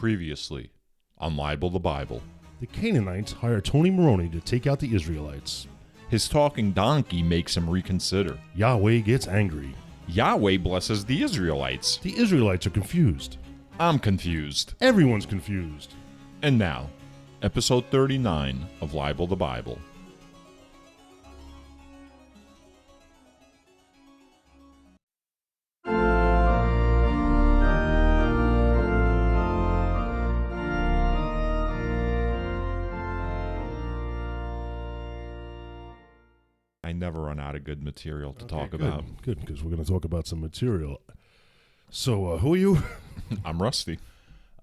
Previously on Libel the Bible. The Canaanites hire Tony Maroney to take out the Israelites. His talking donkey makes him reconsider. Yahweh gets angry. Yahweh blesses the Israelites. The Israelites are confused. I'm confused. Everyone's confused. And now, episode 39 of Libel the Bible. I never run out of good material to talk about. Good, because we're going to talk about some material. So, who are you? I'm Rusty.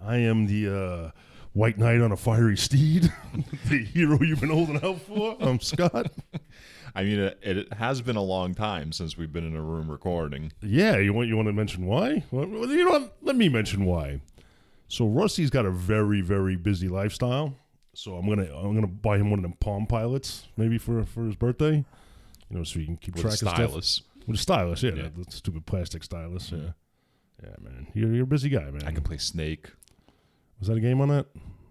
I am the white knight on a fiery steed, the hero you've been holding out for. I'm Scott. I mean, it has been a long time since we've been in a room recording. Yeah, you want to mention why? Well, you know what? Let me mention why. So Rusty's got a very, very busy lifestyle. So I'm gonna buy him one of them Palm Pilots maybe for his birthday. You know, so you can keep track of stylus. Stuff. With a stylus, yeah. That stupid plastic stylus, yeah. Yeah, man. You're a busy guy, man. I can play Snake. Was that a game on that?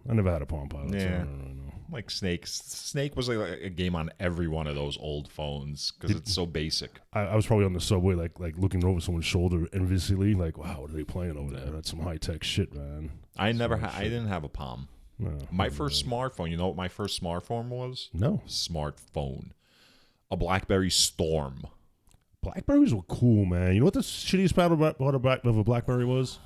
I never had a Palm Pilot. Yeah. So I don't really know. Like Snake. Snake was like a game on every one of those old phones because it's so basic. I was probably on the subway, like looking over someone's shoulder enviously, like, wow, what are they playing over there? That's some high-tech shit, man. I didn't have a Palm. No, my first smartphone, you know what my first smartphone was? No. Smartphone. A BlackBerry Storm. Blackberries were cool, man. You know what the shittiest part of a BlackBerry was?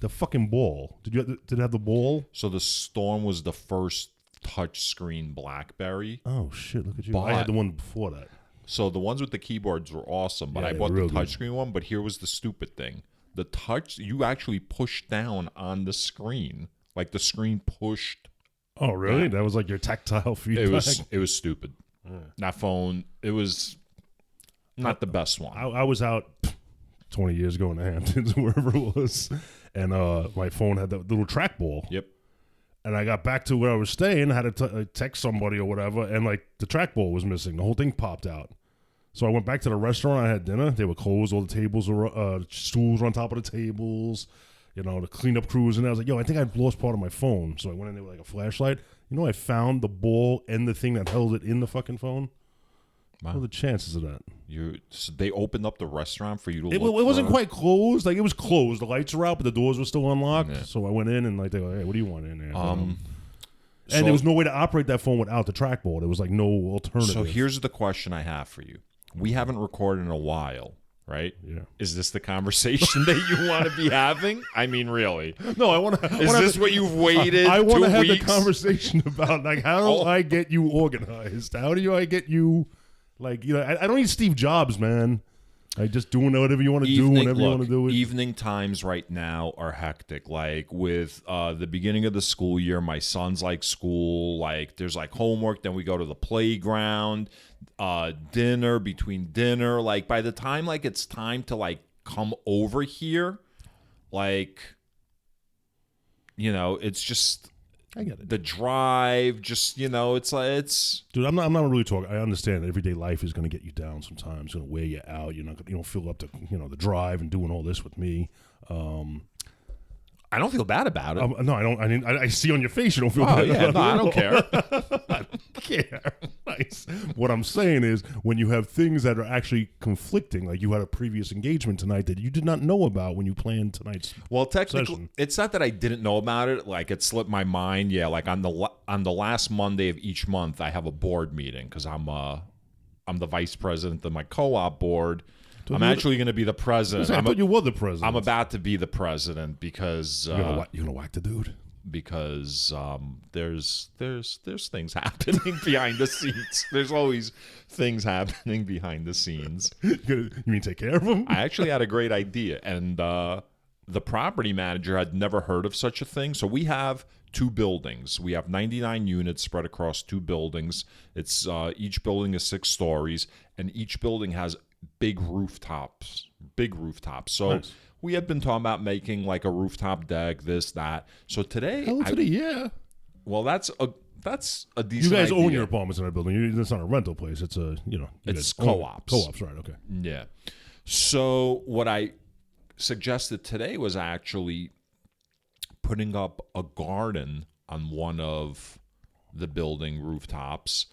The fucking ball. Did it have the ball? So the Storm was the first touchscreen BlackBerry. Oh shit! Look at you. But I had the one before that. So the ones with the keyboards were awesome, but I bought the touchscreen one. But here was the stupid thing: the touch, you actually pushed down on the screen, like the screen pushed. Oh really? That was like your tactile feedback. It was stupid. That phone, it was not the best one. I was out 20 years ago in the Hamptons, wherever it was, and my phone had that little trackball. Yep. And I got back to where I was staying, had to text somebody or whatever, and like the trackball was missing. The whole thing popped out. So I went back to the restaurant. I had dinner. They were closed. All the tables were stools were on top of the tables. You know, the cleanup crews. And I was like, yo, I think I've lost part of my phone. So I went in there with like a flashlight. You know, I found the ball and the thing that held it in the fucking phone. Wow. What are the chances of that? So they opened up the restaurant for you to It wasn't quite closed. Like, it was closed. The lights were out, but the doors were still unlocked. Yeah. So I went in and like, they were like, hey, what do you want in there? And there was no way to operate that phone without the trackball. There was like no alternative. So here's the question I have for you. We haven't recorded in a while, right? Yeah. Is this the conversation that you want to be having? I mean, really? No, I want to. Is this what you've waited? I want to have weeks? the conversation about like how do I get you organized? How do I get you, like, you know? I don't need Steve Jobs, man. Like just doing whatever you want to do whenever you want to do it. Evening times right now are hectic. Like with the beginning of the school year, my son's like school. Like there's like homework. Then we go to the playground. Dinner, between dinner. Like by the time like it's time to like come over here, like, you know, it's just. I get it. The drive, just, you know, it's like, it's... Dude, I'm not really talking. I understand that everyday life is going to get you down sometimes. It's going to wear you out. You don't fill up the drive and doing all this with me. I don't feel bad about it. No, I don't. I see on your face you don't feel bad. Yeah, no, I don't care. I don't care. Nice. What I'm saying is when you have things that are actually conflicting, like you had a previous engagement tonight that you did not know about when you planned tonight's technically, session. It's not that I didn't know about it. Like it slipped my mind. Yeah, like on the last Monday of each month, I have a board meeting because I'm the vice president of my co-op board. I'm actually going to be the president. I thought you were the president. I'm about to be the president because you're gonna whack the dude. Because there's things happening behind the scenes. There's always things happening behind the scenes. You mean take care of them? I actually had a great idea, and the property manager had never heard of such a thing. So we have 2 buildings. We have 99 units spread across 2 buildings. It's each building is 6 stories, and each building has big rooftops. So nice. We had been talking about making like a rooftop deck, this, that. So today, well, that's a decent. You guys idea. own your apartments in that building. It's not a rental place. It's it's co-ops. Co-ops, right? Okay. Yeah. So what I suggested today was actually putting up a garden on one of the building rooftops,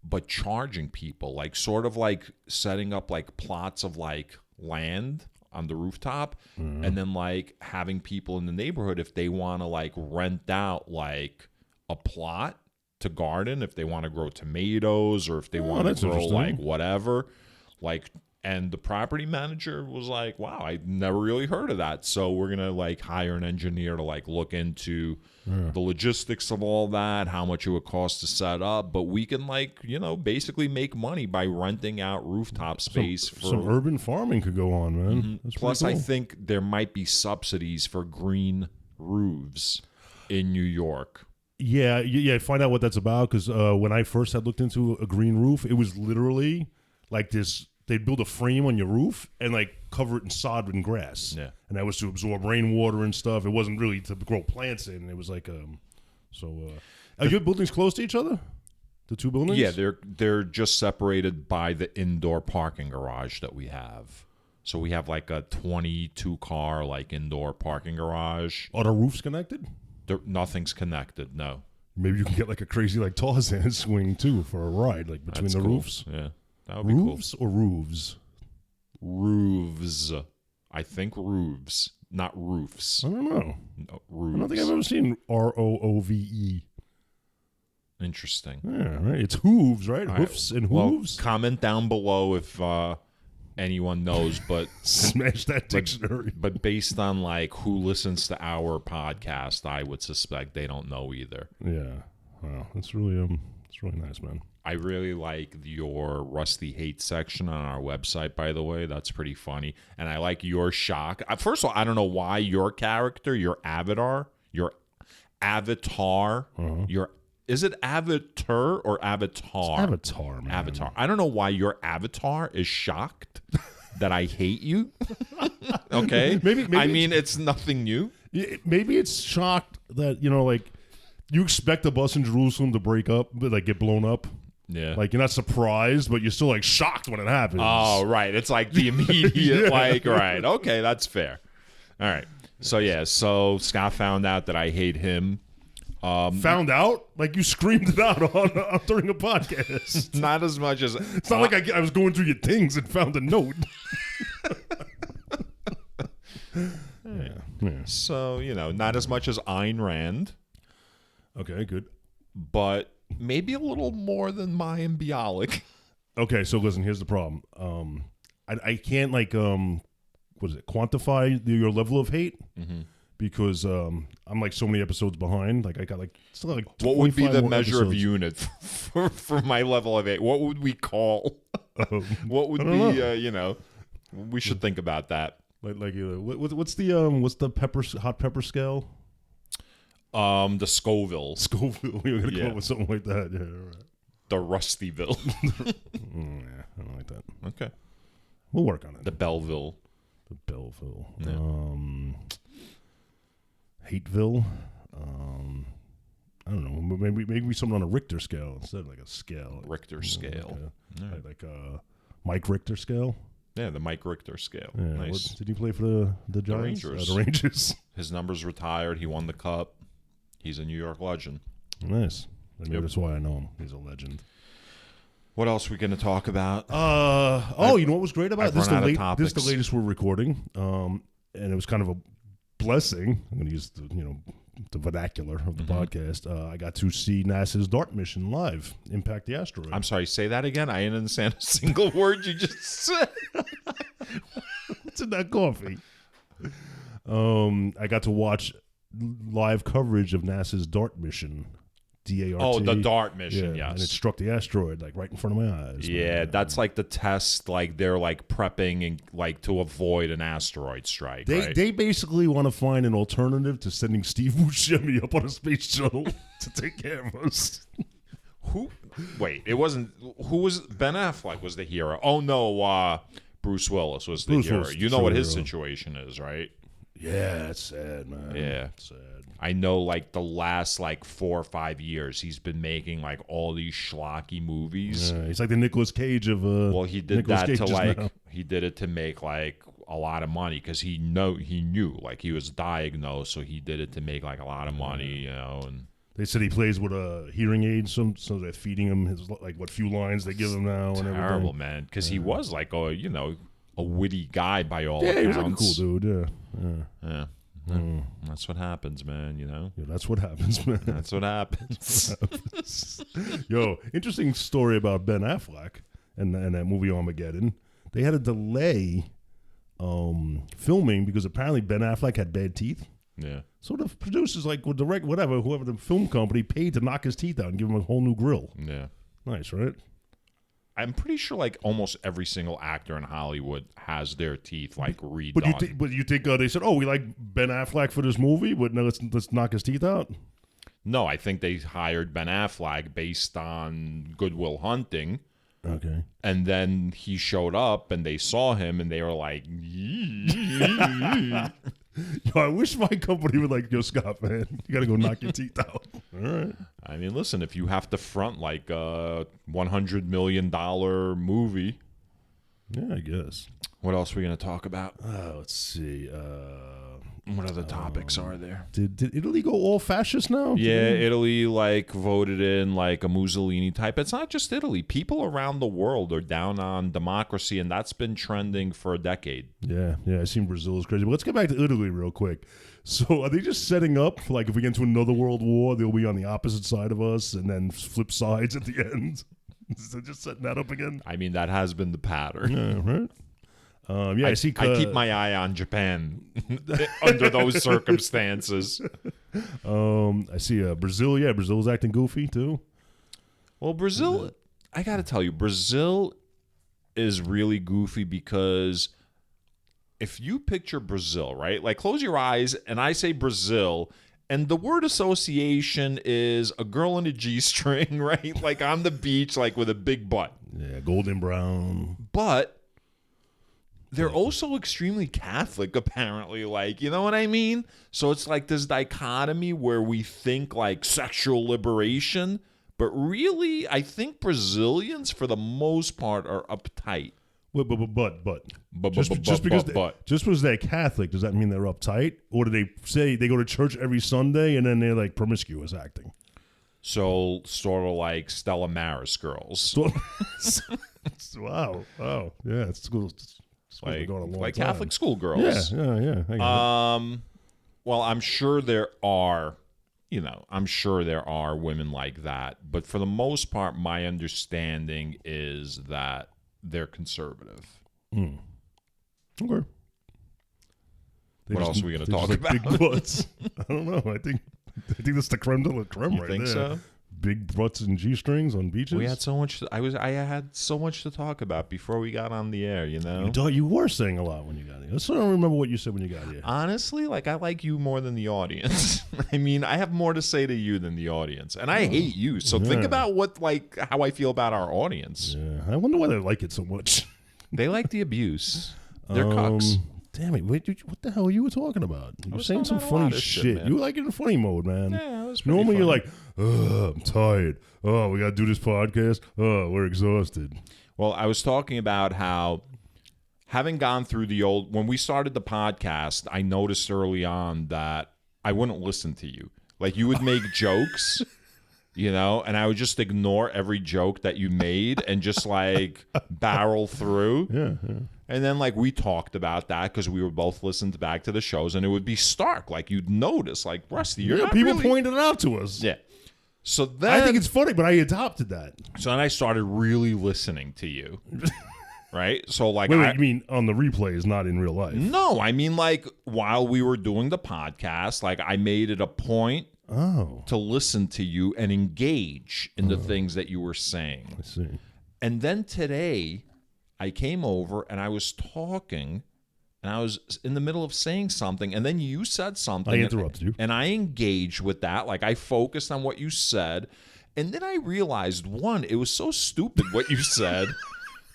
but charging people, like sort of like setting up like plots of like land on the rooftop, and then like having people in the neighborhood, if they want to like rent out like a plot to garden, if they want to grow tomatoes or if they want to grow like whatever, like. And the property manager was like, wow, I never really heard of that. So we're going to like hire an engineer to like look into the logistics of all that, how much it would cost to set up. But we can like, you know, basically make money by renting out rooftop space. Some urban farming could go on, man. Mm-hmm. Plus, cool. I think there might be subsidies for green roofs in New York. Yeah. Find out what that's about. Because when I first had looked into a green roof, it was literally like this. They'd build a frame on your roof and like cover it in sod and grass. Yeah. And that was to absorb rainwater and stuff. It wasn't really to grow plants in. It was like are your buildings close to each other? The two buildings? Yeah, they're just separated by the indoor parking garage that we have. So we have like a 22 car like indoor parking garage. Are the roofs connected? Nothing's connected, no. Maybe you can get like a crazy like Tarzan swing too for a ride like between the roofs. Yeah. That would be cool. Roofs or roofs? Roofs. I think roofs, not roofs. I don't know. No, roofs. I don't think I've ever seen ROOVE. Interesting. Yeah, right. It's hooves, right? Hoofs and hooves. Well, comment down below if anyone knows, but smash that dictionary. But based on like who listens to our podcast, I would suspect they don't know either. Yeah. Wow. That's really nice, man. I really like your Rusty Hate section on our website, by the way. That's pretty funny. And I like your shock. First of all, I don't know why your character, your avatar, is it avatar or avatar? It's avatar, man. Avatar. I don't know why your avatar is shocked that I hate you. Okay? Maybe I mean, it's nothing new. Maybe it's shocked that, you know, like, you expect a bus in Jerusalem to break up, but like get blown up. Yeah. Like, you're not surprised, but you're still like shocked when it happens. Oh, right. It's like the immediate, like, right. Okay, that's fair. All right. So, yeah. So, Scott found out that I hate him. Found out? Like, you screamed it out on during a podcast. Not as much as... It's not like I was going through your things and found a note. Yeah. So, you know, not as much as Ayn Rand. Okay, good. But maybe a little more than Mayim Bialik. Okay, so listen, here's the problem. I can't like quantify your level of hate because I'm like so many episodes behind. Like I got like still like what would be the measure episodes. of unit for my level of hate? What would we call? What would be you know? We should think about that. Like what's the hot pepper scale? The Scoville. We're gonna come up with something like that. Yeah, right. The Rustyville. Yeah, I don't like that. Okay, we'll work on it. The Belleville. Yeah. Hateville. I don't know. Maybe something on a Richter scale instead of like a scale. Richter scale. Like Mike Richter scale. Yeah, the Mike Richter scale. Yeah, nice. Did he play for the Giants? The Rangers. His number's retired. He won the Cup. He's a New York legend. Nice. That's why I know him. He's a legend. What else are we going to talk about? You know what was great about it? This is the latest we're recording, and it was kind of a blessing. I'm going to use the vernacular of the podcast. I got to see NASA's DART mission live, impact the asteroid. I'm sorry, say that again? I didn't understand a single word you just said. What's in that coffee? I got to watch live coverage of NASA's DART mission. DART. Oh, the DART mission, yes. And it struck the asteroid like right in front of my eyes. Yeah, that's like the test, like they're like prepping and like to avoid an asteroid strike. They basically want to find an alternative to sending Steve Buscemi up on a space shuttle to take care of us. Who? Wait, it wasn't. Who was Ben Affleck? Was the hero? Oh no, Bruce Willis was the hero. You know what his situation is, right? Yeah, it's sad, man. Yeah, it's sad. I know, like the last 4 or 5 years, he's been making like all these schlocky movies. Yeah, he's like the Nicolas Cage of. Well, he did Nicolas that Cage to now. he did it to make like a lot of money because he knew like he was diagnosed, so he did it to make like a lot of money, and they said he plays with a hearing aid, so they're feeding him his like what few lines they give him now and everything. Terrible, man, because he was like a witty guy by all accounts. He was like a cool dude. Yeah. That's what happens, man, Yeah, that's what happens, man. That's what happens. Yo, interesting story about Ben Affleck and that movie Armageddon. They had to delay filming because apparently Ben Affleck had bad teeth. Yeah. So the producers, like, would direct whoever the film company paid to knock his teeth out and give him a whole new grill. Yeah. Nice, right? I'm pretty sure like almost every single actor in Hollywood has their teeth like redone. But you think they said, "Oh, we like Ben Affleck for this movie, but no, let's knock his teeth out." No, I think they hired Ben Affleck based on Good Will Hunting. Okay. And then he showed up, and they saw him, and they were like, Yo, I wish my company would like, yo, Scott, man, you got to go knock your teeth out. All right. I mean, listen, if you have to front like a $100 million movie. Yeah, I guess. What else are we going to talk about? Let's see. What other topics are there? Did Italy go all fascist now? Yeah, Italy like voted in like a Mussolini type. It's not just Italy. People around the world are down on democracy, and that's been trending for a decade. Yeah. I seen Brazil is crazy. But let's get back to Italy real quick. So are they just setting up, like if we get into another world war, they'll be on the opposite side of us and then flip sides at the end? Is they just setting that up again? I mean, that has been the pattern. Yeah, right? I keep my eye on Japan under those circumstances. I see Brazil. Yeah, Brazil's acting goofy too. Well, Brazil, I got to tell you, Brazil is really goofy because if you picture Brazil, right? Like close your eyes and I say Brazil, and the word association is a girl in a G-string, right? Like on the beach, like with a big butt. Yeah, golden brown. But they're also extremely Catholic, apparently. Like, you know what I mean? So it's like this dichotomy where we think like sexual liberation, but really, I think Brazilians, for the most part, are uptight. Just because they're Catholic, does that mean they're uptight? Or do they say they go to church every Sunday and then they're like promiscuous acting? So sort of like Stella Maris girls. Wow. Yeah, it's cool. Like Catholic school girls. Yeah. Well, I'm sure there are, women like that, but for the most part, my understanding is that they're conservative. Okay. What else are we going to talk about? Big butts. I don't know. I think that's the creme de la creme right there. You think so? Big butts and G-strings on beaches. We had so much. I had so much to talk about before we got on the air. You were saying a lot when you got here. I don't remember what you said when you got here. Honestly, like I like you more than the audience. I mean, I have more to say to you than the audience, and I hate you. So think about how I feel about our audience. Yeah, I wonder why they like it so much. They like the abuse. They're cucks. Damn it! What the hell you were talking about? You were saying some funny shit. You were like in funny mode, man. Yeah, it was normally funny. You're like, I'm tired. Oh, we got to do this podcast. Oh, we're exhausted. Well, I was talking about how having gone through when we started the podcast, I noticed early on that I wouldn't listen to you. Like you would make jokes, and I would just ignore every joke that you made and just like barrel through. Yeah. And then, like, we talked about that because we were both listening back to the shows, and it would be stark. Like, you'd notice, like, Rusty, you're not people really... pointed it out to us. Yeah. So then... I think it's funny, but I adopted that. So then I started really listening to you, right? So, like... Wait, you mean on the replays, not in real life? No, I mean, like, while we were doing the podcast, like, I made it a point to listen to you and engage in the things that you were saying. I see. And then today... I came over and I was talking and I was in the middle of saying something and then you said something. I interrupted you. And I engaged with that. Like I focused on what you said. And then I realized, one, it was so stupid what you said.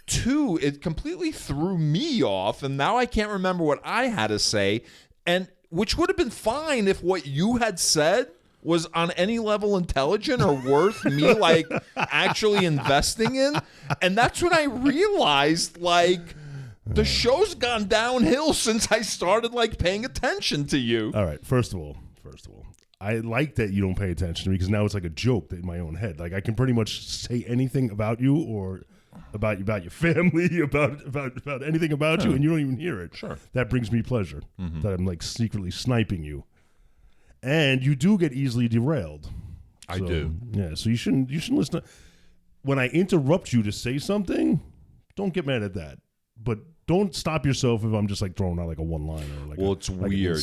Two, it completely threw me off. And now I can't remember what I had to say. And which would have been fine if what you had said was on any level intelligent or worth me like actually investing in. And that's when I realized like The show's gone downhill since I started like paying attention to you. All right, first of all, I like that you don't pay attention to me because now it's like a joke in my own head. Like I can pretty much say anything about you or about your family, about anything about you, and you don't even hear it. Sure. That brings me pleasure that I'm like secretly sniping you. And you do get easily derailed. I do. Yeah, so you shouldn't listen to, when I interrupt you to say something, don't get mad at that. But don't stop yourself if I'm just like throwing out like a one-liner. It's weird.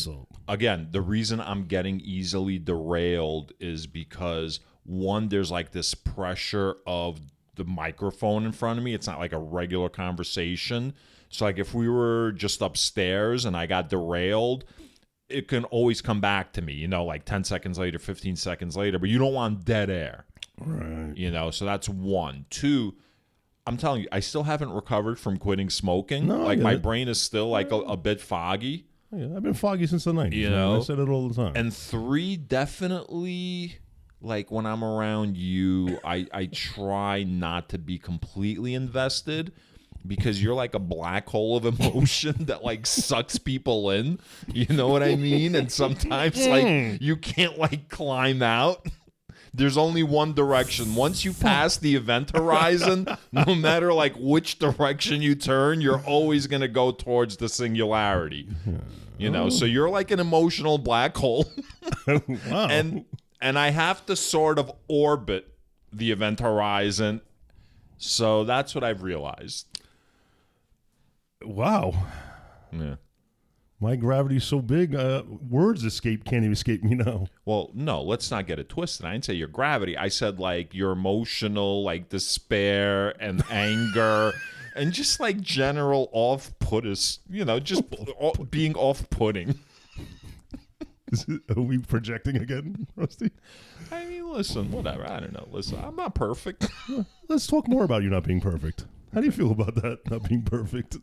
Again, the reason I'm getting easily derailed is because, one, there's like this pressure of the microphone in front of me. It's not like a regular conversation. So like if we were just upstairs and I got derailed, it can always come back to me, like 10 seconds later, 15 seconds later, but you don't want dead air. Right. So that's one. Two, I'm telling you, I still haven't recovered from quitting smoking. No, my brain is still like a bit foggy. Yeah, I've been foggy since the 90s. I said it all the time. And three, definitely, like when I'm around you, I try not to be completely invested because you're like a black hole of emotion that like sucks people in. You know what I mean? And sometimes like you can't like climb out. There's only one direction. Once you pass the event horizon, no matter like which direction you turn, you're always going to go towards the singularity. So you're like an emotional black hole. Wow. And I have to sort of orbit the event horizon. So that's what I've realized. Wow. Yeah. My gravity's so big, words can't even escape me now. Well, no, let's not get it twisted. I didn't say your gravity. I said like your emotional, like despair and anger and just like general off-put-is, just being off-putting. Are we projecting again, Rusty? I mean, listen, whatever. I don't know. Listen, I'm not perfect. Let's talk more about you not being perfect. How do you feel about that, not being perfect?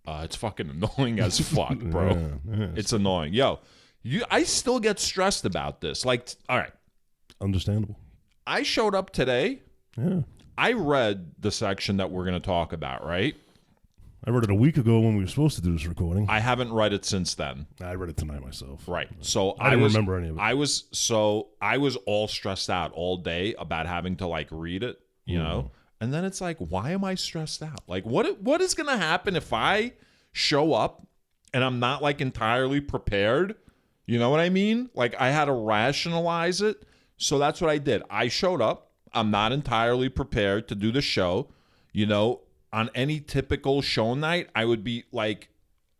It's fucking annoying as fuck, bro. Yeah. It's annoying. Yo, I still get stressed about this. Like, all right. Understandable. I showed up today. Yeah. I read the section that we're going to talk about, right? I read it a week ago when we were supposed to do this recording. I haven't read it since then. I read it tonight myself. Right. So I didn't remember any of it. I was all stressed out all day about having to like read it, you know? And then it's like, why am I stressed out? Like, what is going to happen if I show up and I'm not like entirely prepared? You know what I mean? Like, I had to rationalize it. So that's what I did. I showed up. I'm not entirely prepared to do the show. On any typical show night, I would be like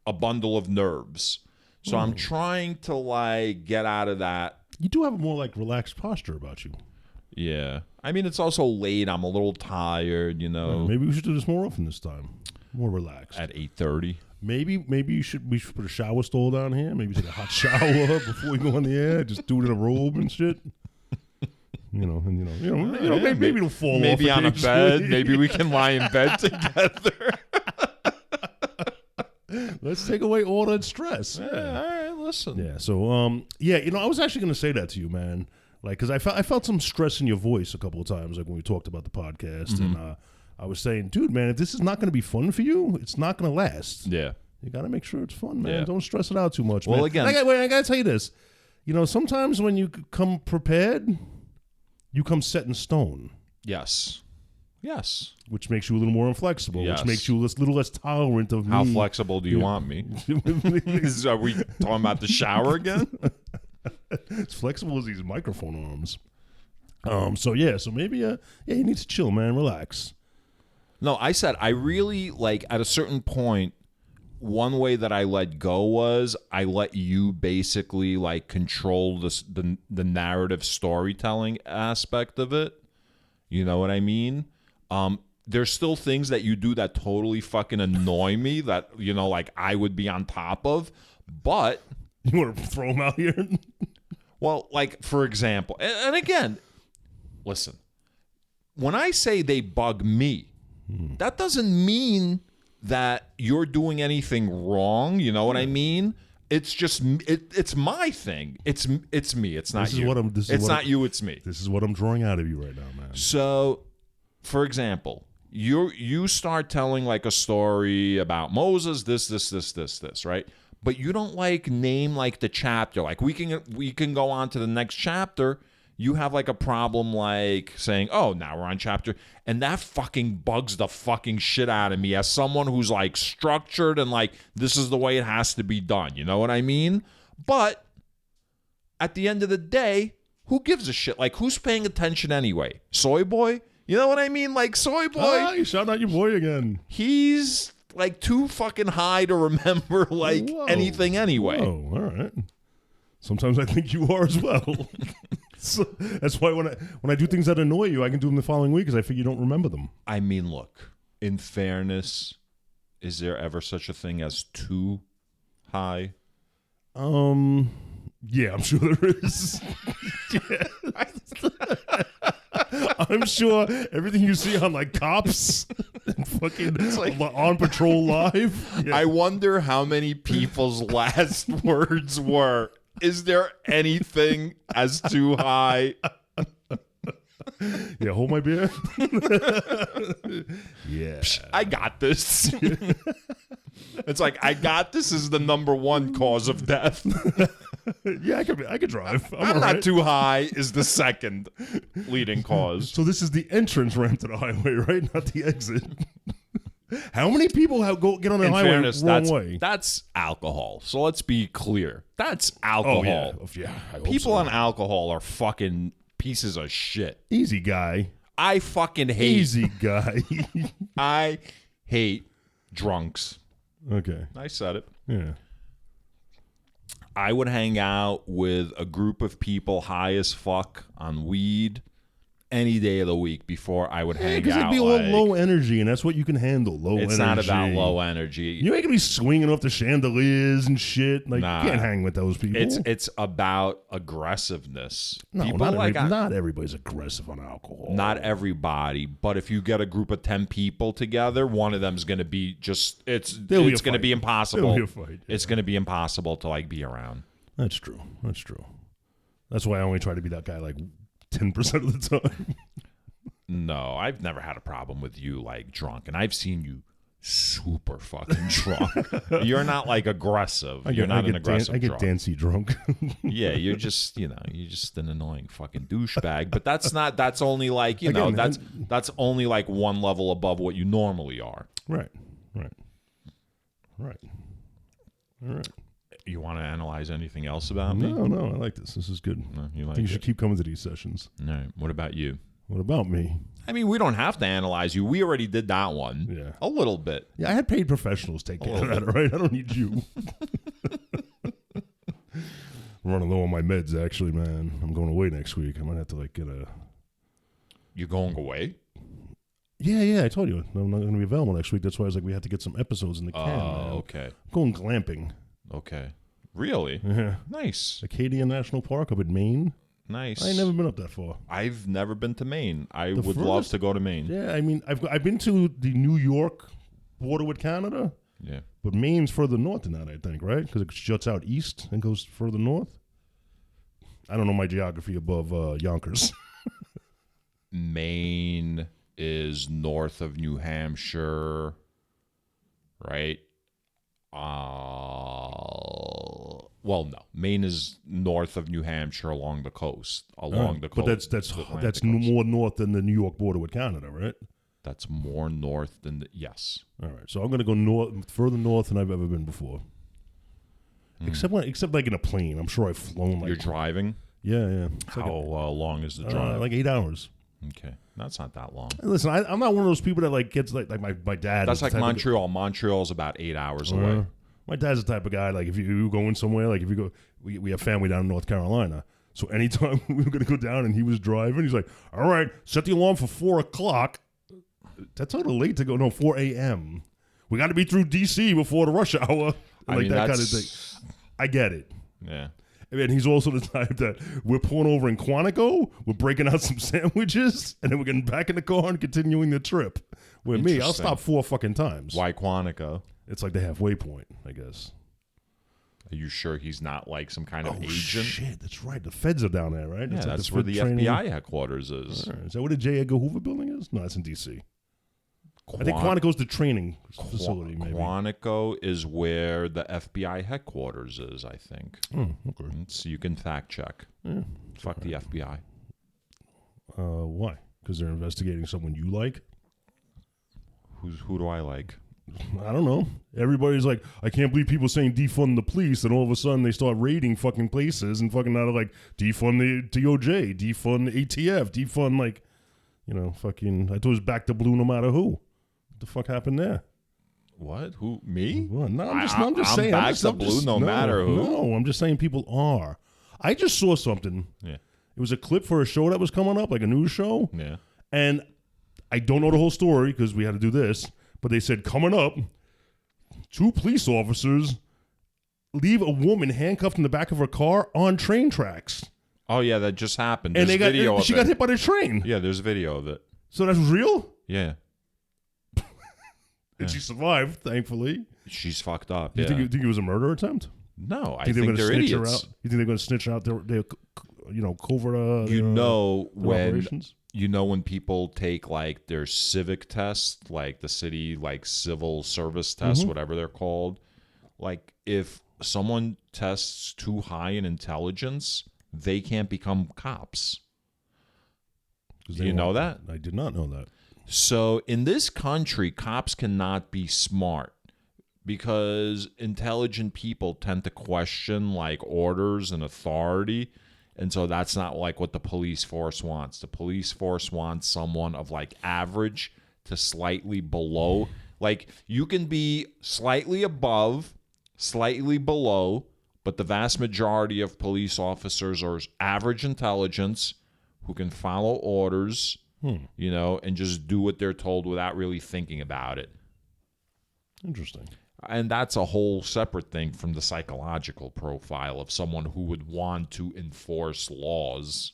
a bundle of nerves. So I'm trying to like get out of that. You do have a more like relaxed posture about you. Yeah. I mean, it's also late. I'm a little tired, Maybe we should do this more often this time. More relaxed. At 8:30. Maybe we should put a shower stall down here. Maybe take a hot shower before we go on the air. Just do it in a robe and shit. Maybe it'll fall off. Maybe on a bed. Maybe we can lie in bed together. Let's take away all that stress. Yeah. All right, listen. Yeah. So, I was actually going to say that to you, man. Like, because I felt some stress in your voice a couple of times, like when we talked about the podcast, and I was saying, dude, man, if this is not going to be fun for you, it's not going to last. Yeah. You got to make sure it's fun, man. Yeah. Don't stress it out too much. Well, man. again, I got to tell you this. Sometimes when you come prepared, you come set in stone. Yes. Which makes you a little more inflexible. Yes. Which makes you a little less tolerant of me. How flexible do you want me? Are we talking about the shower again? As flexible as these microphone arms. So maybe you need to chill, man. Relax. No, I said I really like at a certain point. One way that I let go was I let you basically like control the narrative storytelling aspect of it. You know what I mean? There's still things that you do that totally fucking annoy me that like I would be on top of, but you want to throw them out here? Well, like, for example, and again, listen, when I say they bug me, that doesn't mean that you're doing anything wrong. You know what I mean? It's just, it's my thing. It's me. It's not you. It's not you, it's me. This is what I'm drawing out of you right now, man. So, for example, you start telling like a story about Moses, this, right? But you don't like name like the chapter. Like we can go on to the next chapter. You have like a problem like saying, oh, now we're on chapter. And that fucking bugs the fucking shit out of me as someone who's like structured and like this is the way it has to be done. You know what I mean? But at the end of the day, who gives a shit? Like who's paying attention anyway? Soy boy? You know what I mean? Like Soy boy. You shouting out your boy again. He's like too fucking high to remember like anything anyway. Oh, all right. Sometimes I think you are as well. So that's why when I do things that annoy you, I can do them the following week because I figure you don't remember them. I mean, look, in fairness, is there ever such a thing as too high? Yeah, I'm sure there is. I'm sure everything you see on like Cops and fucking like, On Patrol Live. Yeah. I wonder how many people's last words were, is there anything as too high? Yeah, hold my beer. Yeah. I got this. It's like, I got this is the number one cause of death. Yeah, I could drive. I'm not too high is the second leading cause. So this is the entrance ramp to the highway, right? Not the exit. How many people get on the highway the wrong way? That's alcohol. So let's be clear. That's alcohol. Oh, yeah. I hope People so. on alcohol are fucking pieces of shit. Easy guy. I fucking hate. Easy guy. I hate drunks. Okay. I said it. Yeah. I would hang out with a group of people high as fuck on weed any day of the week before I would hang out. Because it'd be all low energy, and that's what you can handle. Low energy. It's not about low energy. You ain't gonna be swinging off the chandeliers and shit. Like Nah. you can't hang with those people. It's about aggressiveness. No, People not everybody's aggressive on alcohol. Not everybody, but if you get a group of 10 people together, one of them's going to be just it's going to be impossible. There'll be a fight, yeah. It's going to be impossible to like be around. That's true. That's why I only try to be that guy like 10% of the time. No, I've never had a problem with you like drunk, and I've seen you super fucking drunk. You're not like aggressive. You're not an aggressive I get drunk. dancy drunk. Yeah, you're just you're just an annoying fucking douchebag. But that's only like that's only like one level above what you normally are. Right. All right. You want to analyze anything else about me? No, I like this. This is good. No, you I like think you should keep coming to these sessions. All right. What about you? What about me? I mean, we don't have to analyze you. We already did that one. Yeah. A little bit. Yeah, I had paid professionals take care of that, all right? I don't need you. I'm running low on my meds, actually, man. I'm going away next week. I might have to, like, get a... You're going away? Yeah, I told you. I'm not going to be available next week. That's why I was like, we have to get some episodes in the can. Oh, okay. I'm going glamping. Okay. Really? Yeah. Nice. Acadia National Park up in Maine. Nice. I ain't never been up that far. I've never been to Maine. I would love to go to Maine. Yeah, I mean, I've been to the New York border with Canada. Yeah. But Maine's further north than that, I think, right? Because it juts out east and goes further north. I don't know my geography above Yonkers. Maine is north of New Hampshire, right? Well, no. Maine is north of New Hampshire along the coast, the coast. But that's more north than the New York border with Canada, right? That's more north than yes. All right, so I'm going to go further north than I've ever been before. Except like in a plane. I'm sure I've flown like... You're driving? Yeah. How long is the drive? Like 8 hours. Okay. That's not that long. Listen, I'm not one of those people that like gets like my dad. That's like Montreal. Montreal's about 8 hours away. My dad's the type of guy, like if you go in somewhere, like if you go, we have family down in North Carolina. So anytime we were going to go down and he was driving, he's like, all right, set the alarm for 4 o'clock. That's a little late to go. No, 4 a.m. We got to be through D.C. before the rush hour. Like that kind of thing. I get it. Yeah. And he's also the type that we're pulling over in Quantico, we're breaking out some sandwiches, and then we're getting back in the car and continuing the trip. With me, I'll stop 4 fucking times. Why Quantico? It's like the halfway point, I guess. Are you sure he's not like some kind of agent? Shit, that's right. The feds are down there, right? Yeah, that's where the FBI headquarters is. Right. Is that where the J. Edgar Hoover building is? No, it's in D.C. I think Quantico's the training facility, maybe. Quantico is where the FBI headquarters is, I think. Okay. So you can fact check. Yeah. Fuck the FBI. Why? Because they're investigating someone you like? Who do I like? I don't know. Everybody's like, I can't believe people saying defund the police, and all of a sudden they start raiding fucking places and fucking out of like defund the DOJ, defund the ATF, defund like, fucking. I thought it was back to blue no matter who. What the fuck happened there? What? Who? Me? Well, no, I'm just saying. Back to blue no matter who. No, I'm just saying people are. I just saw something. Yeah. It was a clip for a show that was coming up, like a news show. Yeah. And I don't know the whole story because we had to do this. But they said, coming up, 2 police officers leave a woman handcuffed in the back of her car on train tracks. Oh, yeah, that just happened. And there's video of she it. got hit by the train. Yeah, there's video of it. So that's real? Yeah. And she survived, thankfully. She's fucked up. You think it was a murder attempt? No, I think they're idiots. Her out? You think they're going to snitch out their covert when when people take like their civic test, like the city like civil service test, whatever they're called, like if someone tests too high in intelligence, they can't become cops. You know that? I did not know that. So in this country, cops cannot be smart because intelligent people tend to question like orders and authority. And so that's not like what the police force wants. The police force wants someone of like average to slightly below. Like you can be slightly above, slightly below, but the vast majority of police officers are average intelligence who can follow orders, and just do what they're told without really thinking about it. Interesting. And that's a whole separate thing from the psychological profile of someone who would want to enforce laws.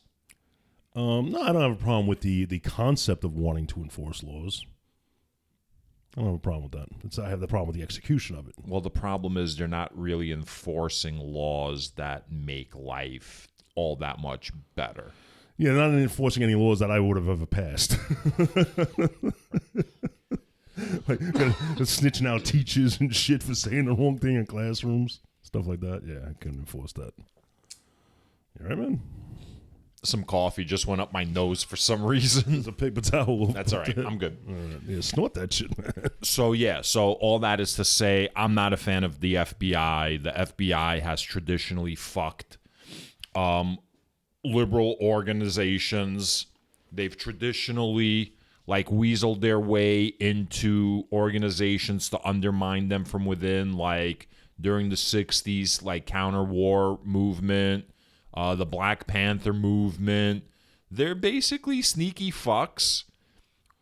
No, I don't have a problem with the concept of wanting to enforce laws. I don't have a problem with that. I have the problem with the execution of it. Well, the problem is they're not really enforcing laws that make life all that much better. Yeah, not enforcing any laws that I would have ever passed. Like snitching out teachers and shit for saying the wrong thing in classrooms, stuff like that. Yeah, I couldn't enforce that. You all right, man? Some coffee just went up my nose for some reason. There's a paper towel. That's all right. I'm good. All right. Yeah, snort that shit, man. So all that is to say, I'm not a fan of the FBI. The FBI has traditionally fucked liberal organizations. They've traditionally like weaseled their way into organizations to undermine them from within, like during the 60s, like counter-war movement, the Black Panther movement. They're basically sneaky fucks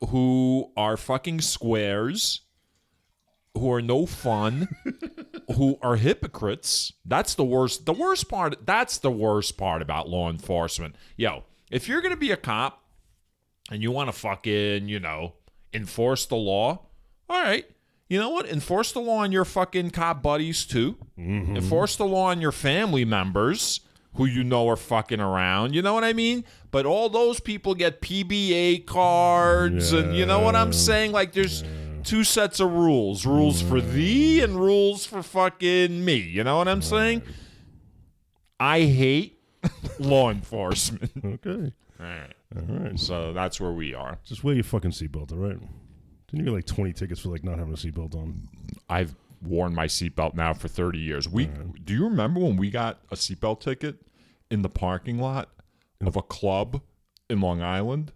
who are fucking squares, who are no fun, who are hypocrites. That's the worst. That's the worst part about law enforcement. Yo, if you're going to be a cop, and you want to fucking, enforce the law, all right. You know what? Enforce the law on your fucking cop buddies, too. Mm-hmm. Enforce the law on your family members who are fucking around. You know what I mean? But all those people get PBA cards, and you know what I'm saying? Like, there's two sets of rules. Rules for thee and rules for fucking me. You know what I'm saying? I hate law enforcement. Okay. All right. So that's where we are. Just wear your fucking seatbelt, all right? Didn't you get like 20 tickets for like not having a seatbelt on? I've worn my seatbelt now for 30 years. Do you remember when we got a seatbelt ticket in the parking lot of a club in Long Island?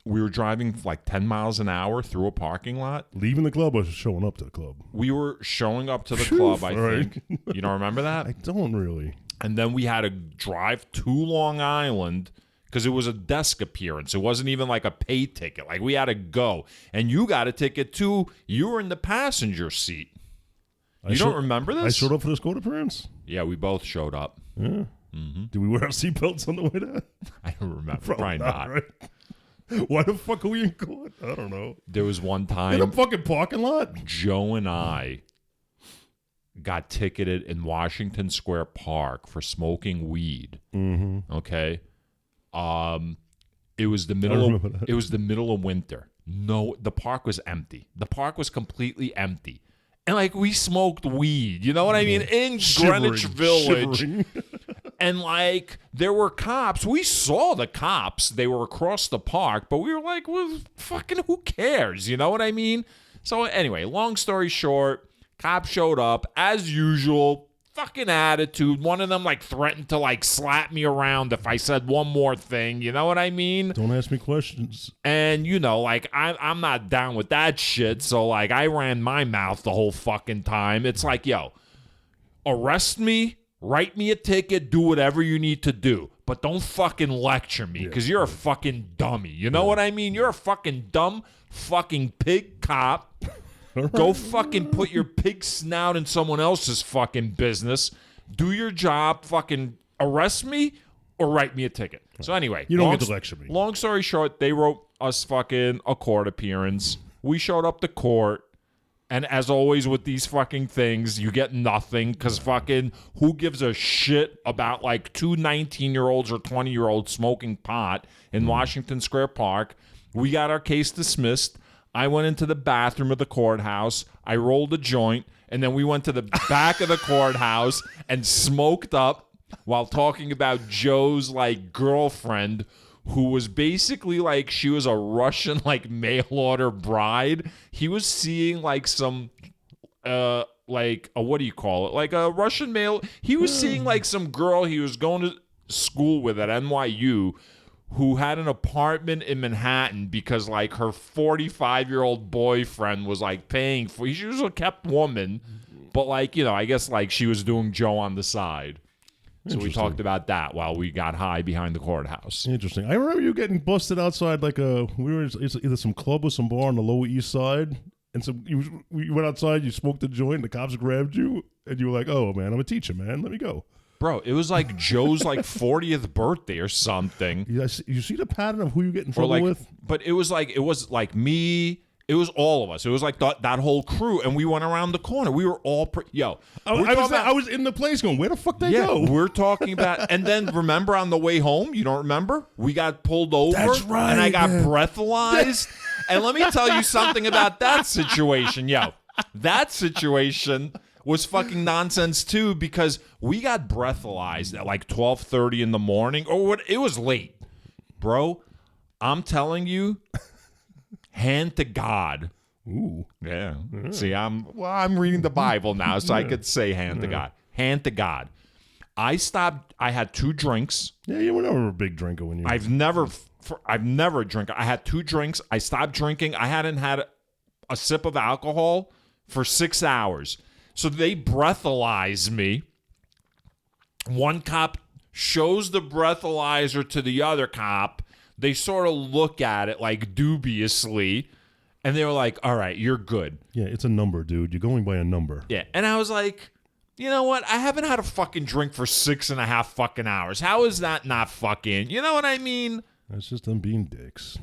We were driving like 10 miles an hour through a parking lot. Leaving the club or showing up to the club? We were showing up to the club, I think. You don't remember that? I don't really. And then we had to drive to Long Island because it was a desk appearance. It wasn't even like a pay ticket. Like, we had to go. And you got a ticket, too. You were in the passenger seat. You don't remember this? I showed up for this court appearance? Yeah, we both showed up. Yeah. Mm-hmm. Did we wear our seatbelts on the way there? I don't remember. Probably not. Right? Why the fuck are we in court? I don't know. There was one time. In a fucking parking lot? Joe and I got ticketed in Washington Square Park for smoking weed. Mm-hmm. Okay. It was the middle of winter. No, the park was empty. The park was completely empty. And like we smoked weed, you know what I mean? In Greenwich Village. And like there were cops. We saw the cops. They were across the park, but we were like, well, fucking who cares? You know what I mean? So anyway, long story short, cops showed up as usual. Fucking attitude. One of them like threatened to like slap me around if I said one more thing. You know what I mean? Don't ask me questions. And you know, like I'm not down with that shit. So like I ran my mouth the whole fucking time. It's like, yo, arrest me, write me a ticket, do whatever you need to do, but don't fucking lecture me because you're a fucking dummy. You know what I mean? You're a fucking dumb fucking pig cop. Go fucking put your pig snout in someone else's fucking business. Do your job. Fucking arrest me or write me a ticket. So anyway. You don't get to lecture me. Long story short, they wrote us fucking a court appearance. We showed up to court. And as always with these fucking things, you get nothing because fucking who gives a shit about like two 19-year-olds or 20-year-olds smoking pot in Washington Square Park. We got our case dismissed. I went into the bathroom of the courthouse. I rolled a joint, and then we went to the back of the courthouse and smoked up while talking about Joe's like girlfriend, who was basically like she was a Russian like mail order bride. He was seeing like some like a, what do you call it? Like a Russian mail. He was seeing like some girl he was going to school with at NYU, who had an apartment in Manhattan because like her 45-year-old boyfriend was like paying for. She was a kept woman, but like, you know, I guess like she was doing Joe on the side. So we talked about that while we got high behind the courthouse. Interesting. I remember you getting busted outside like it's either some club or some bar on the Lower East Side, and so you went outside, you smoked a joint, the cops grabbed you, and you were like, "Oh man, I'm a teacher, man. Let me go." Bro, it was like Joe's like 40th birthday or something. You see the pattern of who you get in trouble with? But it was like me. It was all of us. It was like that whole crew, and we went around the corner. We were all I was in the place going, where the fuck they go? We're talking about, and then remember on the way home, you don't remember? We got pulled over, That's right, and I got breathalyzed. And let me tell you something about that situation, That situation was fucking nonsense too, because we got breathalyzed at like 12:30 in the morning, or what? It was late, bro. I'm telling you. Hand to God. Ooh. Yeah. See, I'm reading the Bible now, so I could say hand to God. Hand to God. I stopped. I had 2 drinks. Yeah, you were never a big drinker when you. I've never a drinker. I had 2 drinks. I stopped drinking. I hadn't had a sip of alcohol for 6 hours. So they breathalyze me. One cop shows the breathalyzer to the other cop. They sort of look at it like dubiously, and they were like, all right, you're good. Yeah, it's a number, dude. You're going by a number. Yeah, and I was like, you know what? I haven't had a fucking drink for 6.5 fucking hours. How is that not fucking, you know what I mean? That's just them being dicks.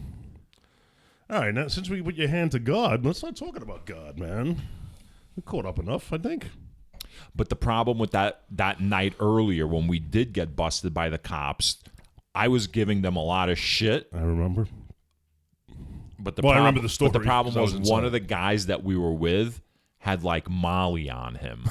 All right, now, since we put your hand to God, let's start talking about God, man. We're caught up enough, I think. But the problem with that night earlier when we did get busted by the cops, I was giving them a lot of shit. I remember. But I remember the story. But the problem was inside. one of the guys that we were with had like Molly on him.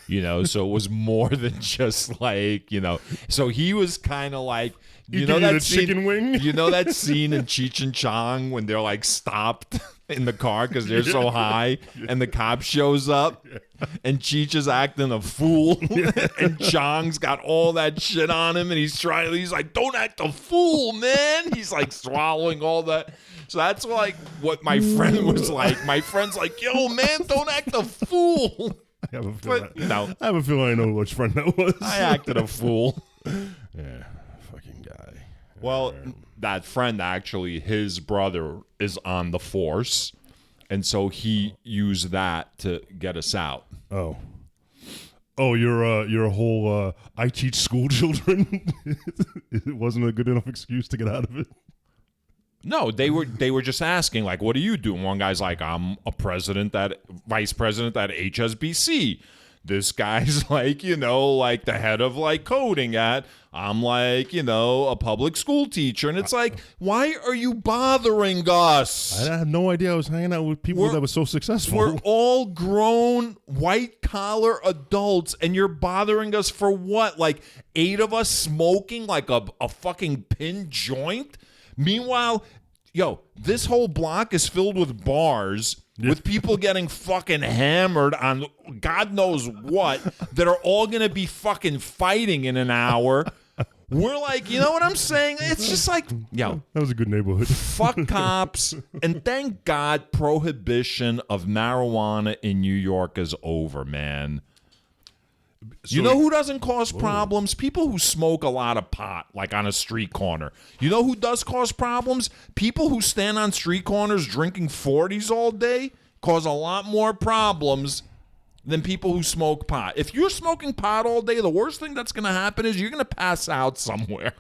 You know, so it was more than just like, you know. So he was kind of like, you know that scene, chicken wing? You know that scene in Cheech and Chong when they're like stopped in the car because they're so high, and the cop shows up, and Cheech is acting a fool, and Chong's got all that shit on him, and he's like, don't act a fool, man. He's like swallowing all that. So that's like what my friend was like. My friend's like, yo, man, don't act a fool. I have a feeling I know which friend that was. I acted a fool. Yeah, fucking guy. Well, that friend actually, his brother is on the force, and so he used that to get us out. Oh, you're a whole I teach school children. It wasn't a good enough excuse to get out of it. No, they were just asking, like, what do you do? And one guy's like, I'm a vice president at HSBC. This guy's like, like the head of like coding at. I'm like, a public school teacher. And it's like, why are you bothering us? I had no idea I was hanging out with people that were so successful. We're all grown, white-collar adults, and you're bothering us for what? Like 8 of us smoking like a fucking pin joint? Meanwhile, this whole block is filled with bars with people getting fucking hammered on God knows what that are all going to be fucking fighting in an hour. We're like, you know what I'm saying? It's just like, that was a good neighborhood. Fuck cops. And thank God prohibition of marijuana in New York is over, man. So, you know who doesn't cause problems? People who smoke a lot of pot, like on a street corner. You know who does cause problems? People who stand on street corners drinking 40s all day cause a lot more problems than people who smoke pot. If you're smoking pot all day, the worst thing that's going to happen is you're going to pass out somewhere.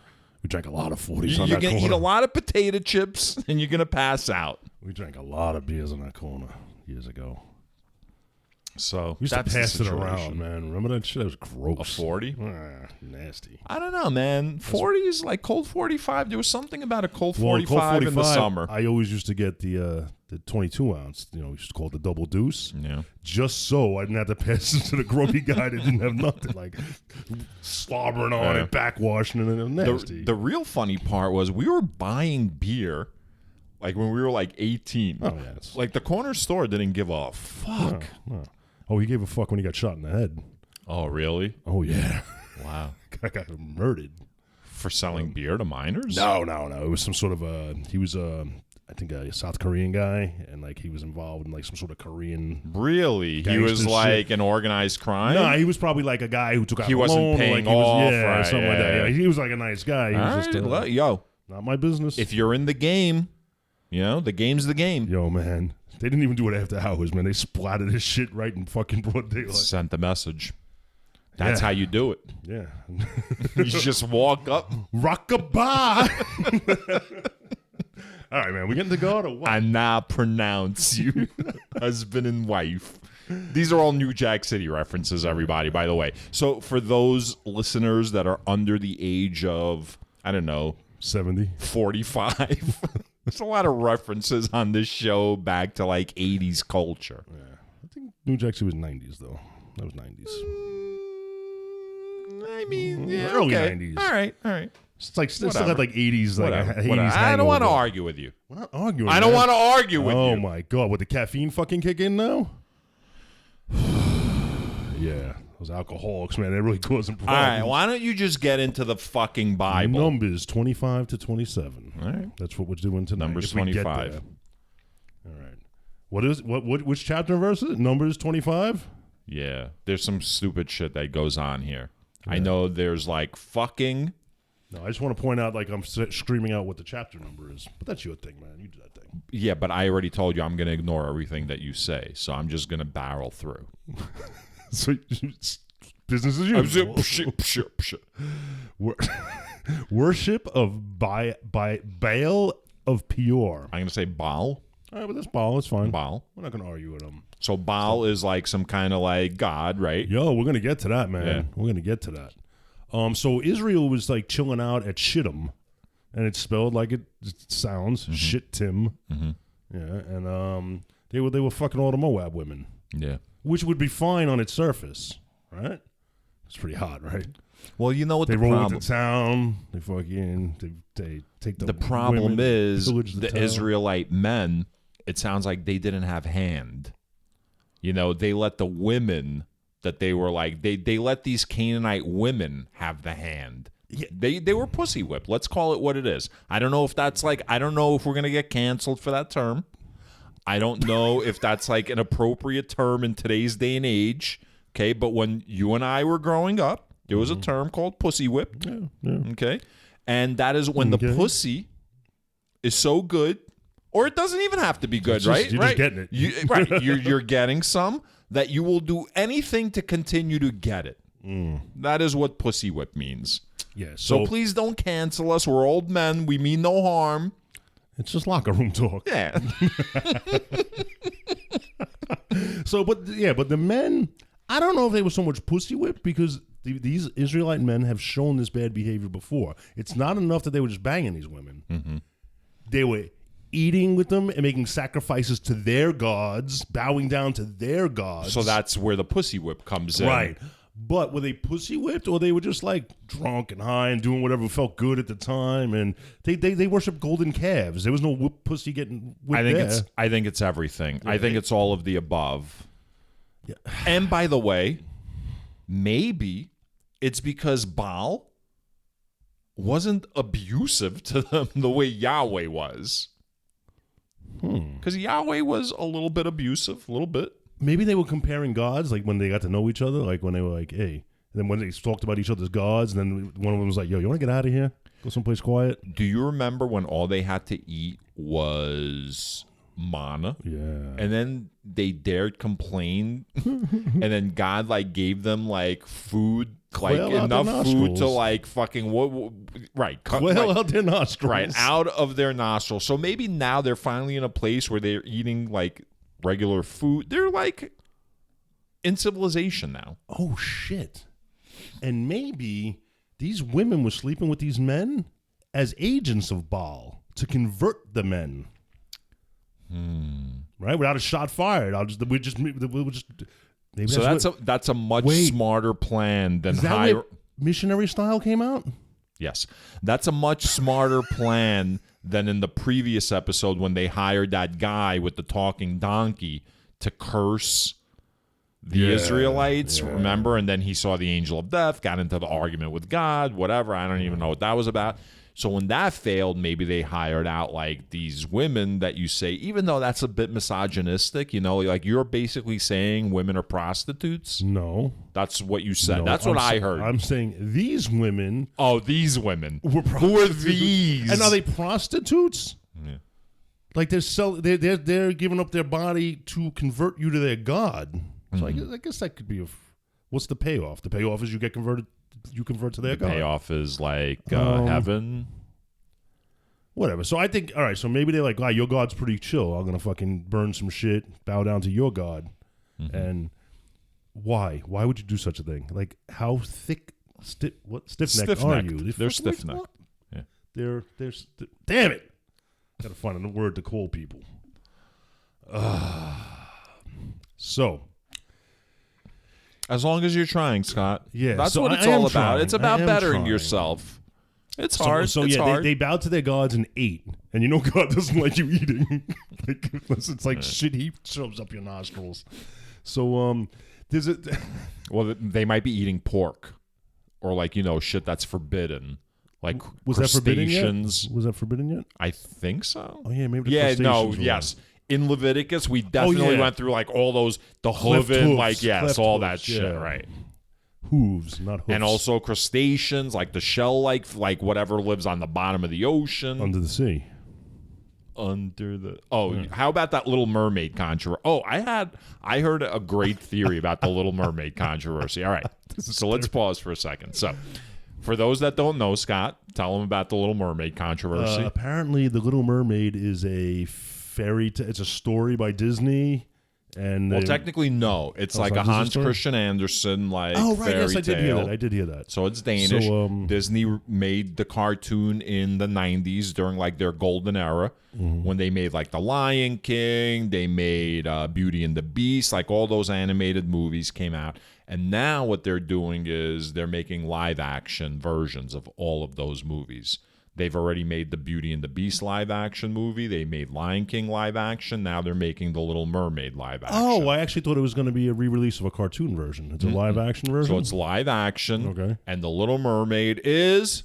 We drank a lot of 40s on that corner. You're going to eat a lot of potato chips, and you're going to pass out. We drank a lot of beers on that corner years ago. So we used to pass it around, man. Remember that shit? That was gross. A 40? Nasty. I don't know, man. 40s, like cold 45. There was something about a cold 45 in the summer. I always used to get the 22 ounce. We used to call it the double deuce. Yeah. Just so I didn't have to pass it to the grubby guy that didn't have nothing, like slobbering on it, backwashing it, and it was nasty. The real funny part was we were buying beer like when we were like 18. Oh, yes. Like the corner store didn't give a fuck. No. Oh, he gave a fuck when he got shot in the head. Oh, really? Oh, yeah. Wow. Guy got murdered. For selling beer to minors? No. It was some sort of he was I think a South Korean guy, and like he was involved in like some sort of Korean. Really? He was like an organized crime? No, he was probably like a guy who took out a loan. He wasn't paying off. Right, something like that. Yeah, he was like a nice guy. He was just, not my business. If you're in the game, the game's the game. Yo, man. They didn't even do it after hours, man. They splattered his shit right in fucking broad daylight. Sent the message. That's how you do it. Yeah. You just walk up. Rock-a-bye. All right, man. We getting to God or what? I now pronounce you husband and wife. These are all New Jack City references, everybody, by the way. So for those listeners that are under the age of, I don't know, 70, 45, there's a lot of references on this show back to like 80s culture. Yeah. I think New Jack City was 90s, though. That was 90s. I mean, early 90s. All right. It's like still had like 80s, like 80s. I don't want to argue with you. We're not arguing. I don't want to argue with you. Oh my God! Would the caffeine fucking kick in now? Yeah, those alcoholics, man, they're really causing problems. All right, why don't you just get into the fucking Bible? Numbers 25 to 27. All right, that's what we're doing tonight. Numbers 25. All right. Which chapter and verse is it? Numbers 25. Yeah, there's some stupid shit that goes on here. Yeah. I know there's like fucking. No, I just want to point out, like, I'm screaming out what the chapter number is. But that's your thing, man. You do that thing. Yeah, but I already told you I'm going to ignore everything that you say, so I'm just going to barrel through. So, business as usual. Worship of Baal of Peor. I'm going to say Baal. All right, but that's Baal. It's fine. Baal. We're not going to argue with them. So Baal is like some kind of like god, right? Yo, we're going to get to that, man. Yeah. We're going to get to that. So Israel was like chilling out at Shittim, and it's spelled like it sounds, Shittim. Mm-hmm. Yeah, and they were fucking all the Moab women. Yeah, which would be fine on its surface, right? It's pretty hot, right? Well, you know what they the roll problem. into town. They fucking they take the. The problem women, is the Israelite men. It sounds like they didn't have hand. They let the women. That they were like they let these Canaanite women have the hand. Yeah. They were pussy whipped. Let's call it what it is. I don't know if that's like I don't know if we're gonna get canceled for that term. I don't know if that's like an appropriate term in today's day and age. Okay, but when you and I were growing up, there was a term called pussy whip. Yeah. Okay, and that is when the pussy is so good, or it doesn't even have to be good, right? You're just getting it. Right. You're getting some. That you will do anything to continue to get it. That is what pussy whip means. Yeah. So please don't cancel us. We're old men. We mean no harm. It's just locker room talk. Yeah. But the men, I don't know if they were so much pussy whipped because these Israelite men have shown this bad behavior before. It's not enough that they were just banging these women. Mm-hmm. They were eating with them and making sacrifices to their gods, bowing down to their gods. So that's where the pussy whip comes in. Right. But were they pussy whipped, or they were just like drunk and high and doing whatever felt good at the time? And they worship golden calves. There was no pussy getting whipped I think it's everything. Yeah, I think it's all of the above. Yeah. And by the way, maybe it's because Baal wasn't abusive to them the way Yahweh was. Because Yahweh was a little bit abusive, a little bit. Maybe they were comparing gods, like when they got to know each other, like when they were like, hey. And then when they talked about each other's gods, and then one of them was like, yo, you want to get out of here? Go someplace quiet? Do you remember when all they had to eat was manna? Yeah. And then they dared complain, and then God like gave them like food, like enough food to like fucking quail out their nostrils, right out of their nostrils. So maybe now they're finally in a place where they're eating like regular food. They're like in civilization now. Oh shit! And maybe these women were sleeping with these men as agents of Baal to convert the men. Right, without a shot fired, we'll just. Maybe so that's a much smarter plan than where missionary style came out. Yes, that's a much smarter plan than in the previous episode when they hired that guy with the talking donkey to curse the Israelites. Yeah. Remember, and then he saw the angel of death, got into the argument with God, whatever. I don't even know what that was about. So when that failed, maybe they hired out like these women that you say, even though that's a bit misogynistic, you know, like you're basically saying women are prostitutes. No. That's what you said. No, that's what I heard. I'm saying these women. Oh, these women. Who are these? And are they prostitutes? Yeah. Like they're giving up their body to convert you to their god. So I guess that could be what's the payoff? The payoff is you get converted. You convert to their God. Payoff is like heaven. Whatever. So I think, all right, so maybe they're like, your God's pretty chill. I'm going to fucking burn some shit, bow down to your God. Mm-hmm. And why? Why would you do such a thing? Like, how stiff-necked are you? They're stiff-necked. Yeah. They're damn it. Got to find a word to call people. So... As long as you're trying, Scott. Yeah, that's what it's all about. It's about bettering yourself. It's hard. So they bowed to their gods and ate. And you know God doesn't like you eating. Unless it's like shit heap shoves up your nostrils. So there's a... Well, they might be eating pork. Or like, you know, shit that's forbidden. Like was crustaceans. Was that forbidden yet? I think so. Oh, yeah, maybe the crustaceans yes. In Leviticus, we definitely went through like all those, the hooven, like, yes, all that shit, right? Hooves, not hoofs. And also crustaceans, like the shell, like whatever lives on the bottom of the ocean. Under the sea. How about that Little Mermaid controversy? Oh, I heard a great theory about the Little Mermaid controversy. All right, so let's pause for a second. So, for those that don't know, Scott, tell them about the Little Mermaid controversy. Apparently, the Little Mermaid is a it's a story by Disney, and technically no, it's like a Hans Christian Andersen like fairy tale. I did hear that. So it's Danish. So, Disney made the cartoon in the 90s during like their golden era when they made like The Lion King, they made Beauty and the Beast, like all those animated movies came out. And now what they're doing is they're making live action versions of all of those movies. They've already made the Beauty and the Beast live action movie. They made Lion King live action. Now they're making the Little Mermaid live action. Oh, I actually thought it was going to be a re-release of a cartoon version. It's a live action version? So it's live action. Okay. And the Little Mermaid is...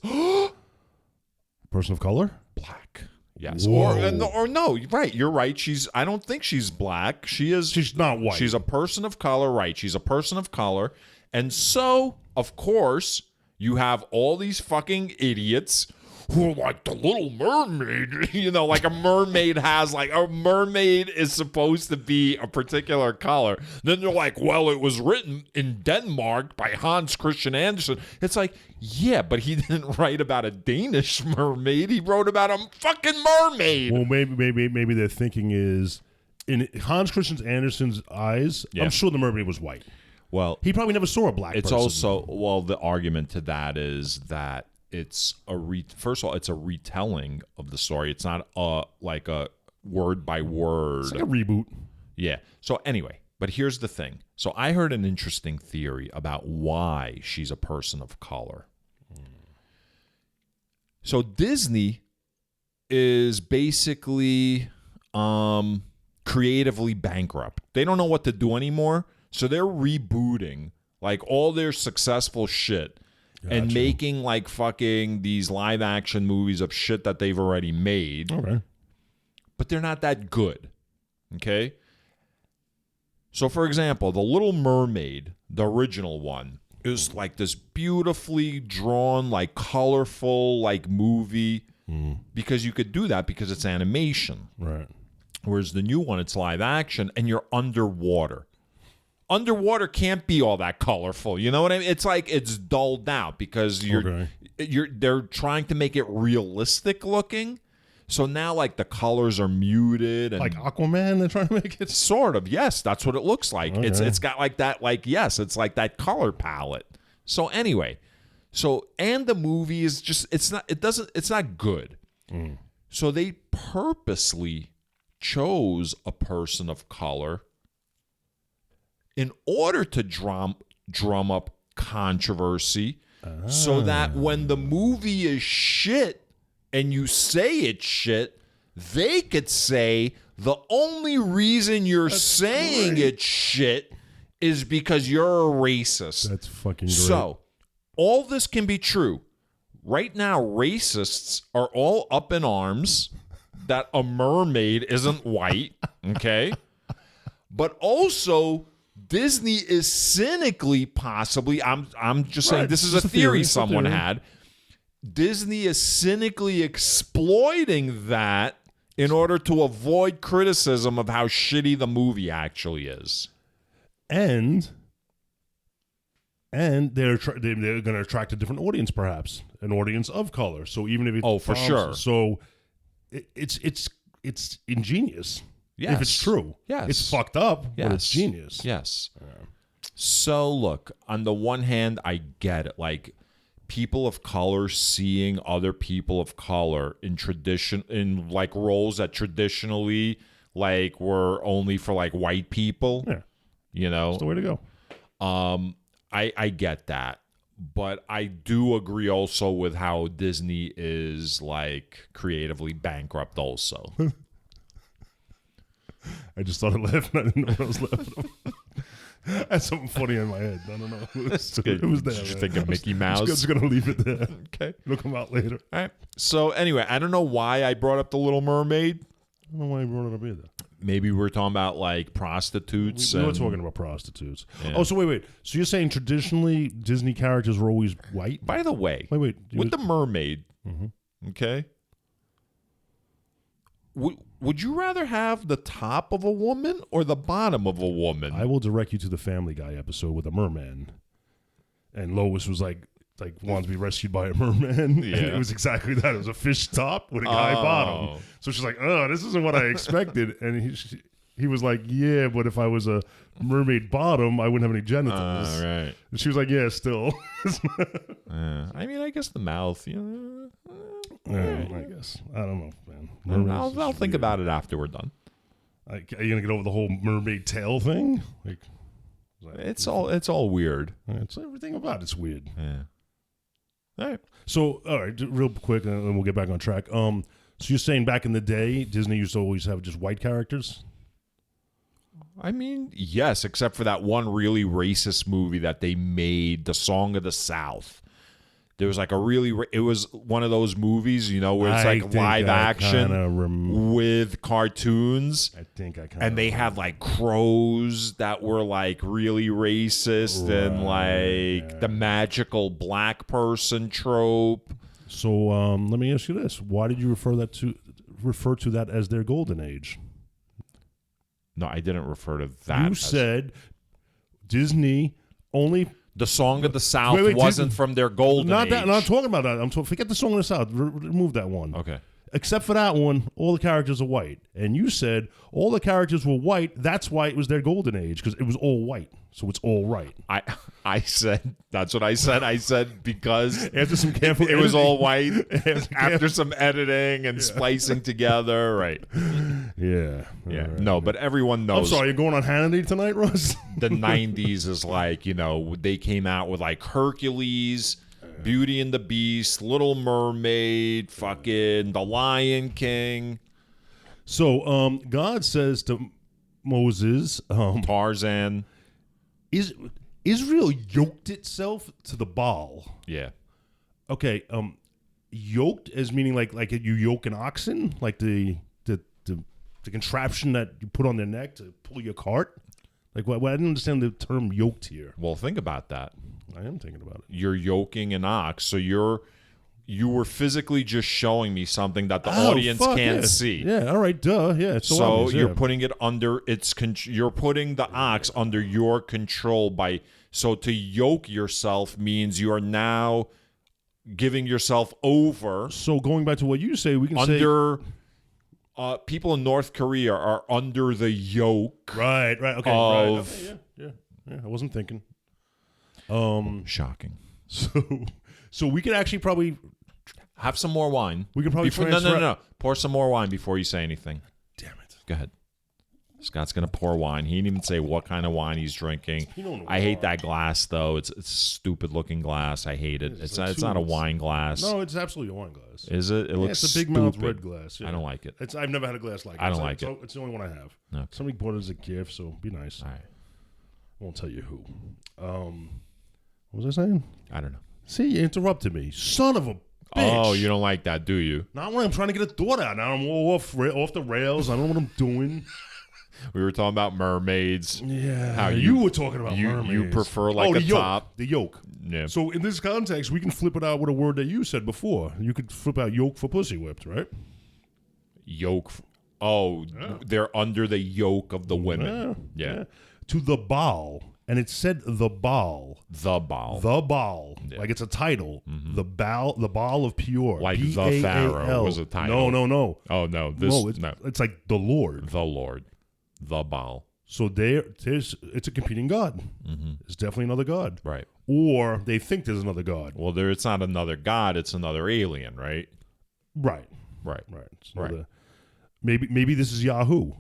Person of color? Black. Yes. Or no, right. You're right. I don't think she's black. She's not white. She's a person of color, right. She's a person of color. And so, of course, you have all these fucking idiots who are like, the Little Mermaid, you know, like a mermaid is supposed to be a particular color. Then they're like, well, it was written in Denmark by Hans Christian Andersen. It's like, yeah, but he didn't write about a Danish mermaid. He wrote about a fucking mermaid. Well, maybe their thinking is, in Hans Christian Andersen's eyes, I'm sure the mermaid was white. Well, he probably never saw a black it's person. also, well, the argument to that is that it's first of all, it's a retelling of the story. It's not like a word by word. It's like a reboot. Yeah. So anyway, but here's the thing. So I heard an interesting theory about why she's a person of color. So Disney is basically creatively bankrupt. They don't know what to do anymore, so they're rebooting like all their successful shit and making like fucking these live action movies of shit that they've already made. Okay. But they're not that good. Okay? So for example, The Little Mermaid, the original one, is like this beautifully drawn, like colorful, like movie because you could do that because it's animation. Right. Whereas the new one, it's live action and you're underwater. Underwater can't be all that colorful. You know what I mean? It's like it's dulled out because they're trying to make it realistic looking. So now like the colors are muted and Like Aquaman, they're trying to make it. sort of, yes, that's what it looks like. Okay. It's got like that, like, yes, it's like that color palette. So anyway, and the movie is just it's not good. So they purposely chose a person of color in order to drum up controversy so that when the movie is shit and you say it's shit, they could say the only reason you're saying it's shit is because you're a racist. That's fucking great. So, all this can be true. Right now, racists are all up in arms that a mermaid isn't white, okay? But also, Disney is cynically possibly, I'm just saying, this is a theory someone had. Disney is cynically exploiting that in order to avoid criticism of how shitty the movie actually is. And they're going to attract a different audience, perhaps an audience of color. So even if it's for sure. So it's ingenious. Yes. If it's true. Yes. It's fucked up, Yes. but it's genius. Yes. So look, on the one hand, I get it. Like people of color seeing other people of color in like roles that traditionally like were only for like white people. Yeah. You know, That's the way to go. I get that, but I do agree also with how Disney is like creatively bankrupt also. I just started laughing. I didn't know what I was laughing at. I had something funny in my head. I don't know. It was there. Did you think of Mickey Mouse? I'm just going to leave it there. Okay. It'll come out later. All right. So anyway, I don't know why I brought up The Little Mermaid. I don't know why you brought it up either. Maybe we're talking about like prostitutes. We were talking about prostitutes. Yeah. Oh, so wait. So you're saying traditionally Disney characters were always white? By the way, Wait. with the mermaid, okay? Would you rather have the top of a woman or the bottom of a woman? I will direct you to the Family Guy episode with a merman. And Lois was like wanted to be rescued by a merman. Yeah. And it was exactly that. It was a fish top with a guy bottom. So she's like, oh, this isn't what I expected. And he was like, yeah, but if I was a mermaid bottom, I wouldn't have any genitals. Right. And she was like, yeah, still. I mean, I guess the mouth, you know. I guess. I don't know, man. I'll think about it after we're done. Like, are you going to get over the whole mermaid tail thing? Like, It's all weird. it's everything about it's weird. Yeah. All right. So, all right, real quick, and then we'll get back on track. So you're saying back in the day, Disney used to always have just white characters? I mean, yes, except for that one really racist movie that they made, The Song of the South. There was like it was one of those movies, you know, where it's like live action with cartoons. I think I kind of. And they had like crows that were like really racist and like the magical black person trope. So let me ask you this: why did you refer to that as their golden age? No, I didn't refer to that. You said Disney only. The Song of the South wasn't from their golden age. Not talking about that. Forget the Song of the South. Remove that one. Okay. except for that one, all the characters are white. And you said all the characters were white. That's why it was their golden age, because it was all white. So it's all right. I said, that's what I said. I said because after some careful it was all white after some editing and splicing together, right? Yeah. Yeah. No, but everyone knows. I'm sorry, you're going on Hannity tonight, Russ? The 90s is like, they came out with like Hercules, Beauty and the Beast, Little Mermaid, fucking The Lion King. So God says to Moses, Tarzan. Israel yoked itself to the Baal. Yeah. Okay, yoked as meaning like you yoke an oxen, like the contraption that you put on their neck to pull your cart. Like, I didn't understand the term yoked here. Well, think about that. I am thinking about it. You're yoking an ox, so you were physically just showing me something that the audience can't see. Yeah, all right, duh. Yeah, it's so obvious, you're putting it under you're putting the ox under your control so to yoke yourself means you are now giving yourself over. So going back to what you say, we can say people in North Korea are under the yoke. Right. Okay. Of yeah. I wasn't thinking. Shocking. So we could actually probably have some more wine. We could probably No. Pour some more wine before you say anything. Damn it. Go ahead. Scott's gonna pour wine. He didn't even say what kind of wine he's drinking. I hate that glass though. It's a stupid looking glass. I hate it. It's not a wine glass. No, it's absolutely a wine glass. Is it? It looks it's a big mouth red glass. Yeah. I don't like it. I've never had a glass like it. I don't like it. It's the only one I have. Okay. Somebody bought it as a gift, so be nice. All right. I won't tell you who. What was I saying? I don't know. See, you interrupted me. Son of a bitch. Oh, you don't like that, do you? Not when I'm trying to get a thought out. Now I'm all off the rails. I don't know what I'm doing. We were talking about mermaids. Yeah. How you were talking about mermaids. You prefer like the yoke, top. The yoke. Yeah. So in this context, we can flip it out with a word that you said before. You could flip out yoke for pussy whipped, right? Yoke. They're under the yoke of the women. Yeah. To the Baal. And it said the Baal. The Baal. The Baal. Yeah. Like it's a title. Mm-hmm. The Baal of Peor. Like B-A-A-L. the Pharaoh was a title. No. Oh, no. It's like the Lord. The Lord. The Baal. So it's a competing god. Mm-hmm. It's definitely another god. Right. Or they think there's another god. Well, it's not another god. It's another alien, right? Right. So maybe this is Yahoo.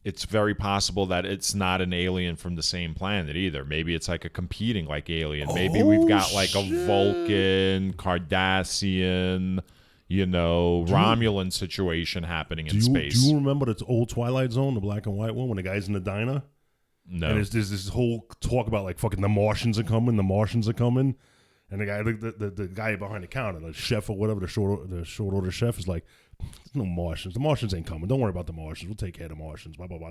It's very possible that it's not an alien from the same planet either. Maybe it's like a competing like alien. Maybe we've got like a Vulcan, Cardassian, Romulan situation happening in space. Do you remember the old Twilight Zone, the black and white one, when the guy's in the diner? No. And there's this whole talk about like fucking the Martians are coming. And the guy behind the counter, the chef or whatever, the short order chef is like, there's no Martians. The Martians ain't coming. Don't worry about the Martians. We'll take care of the Martians. Blah, blah, blah.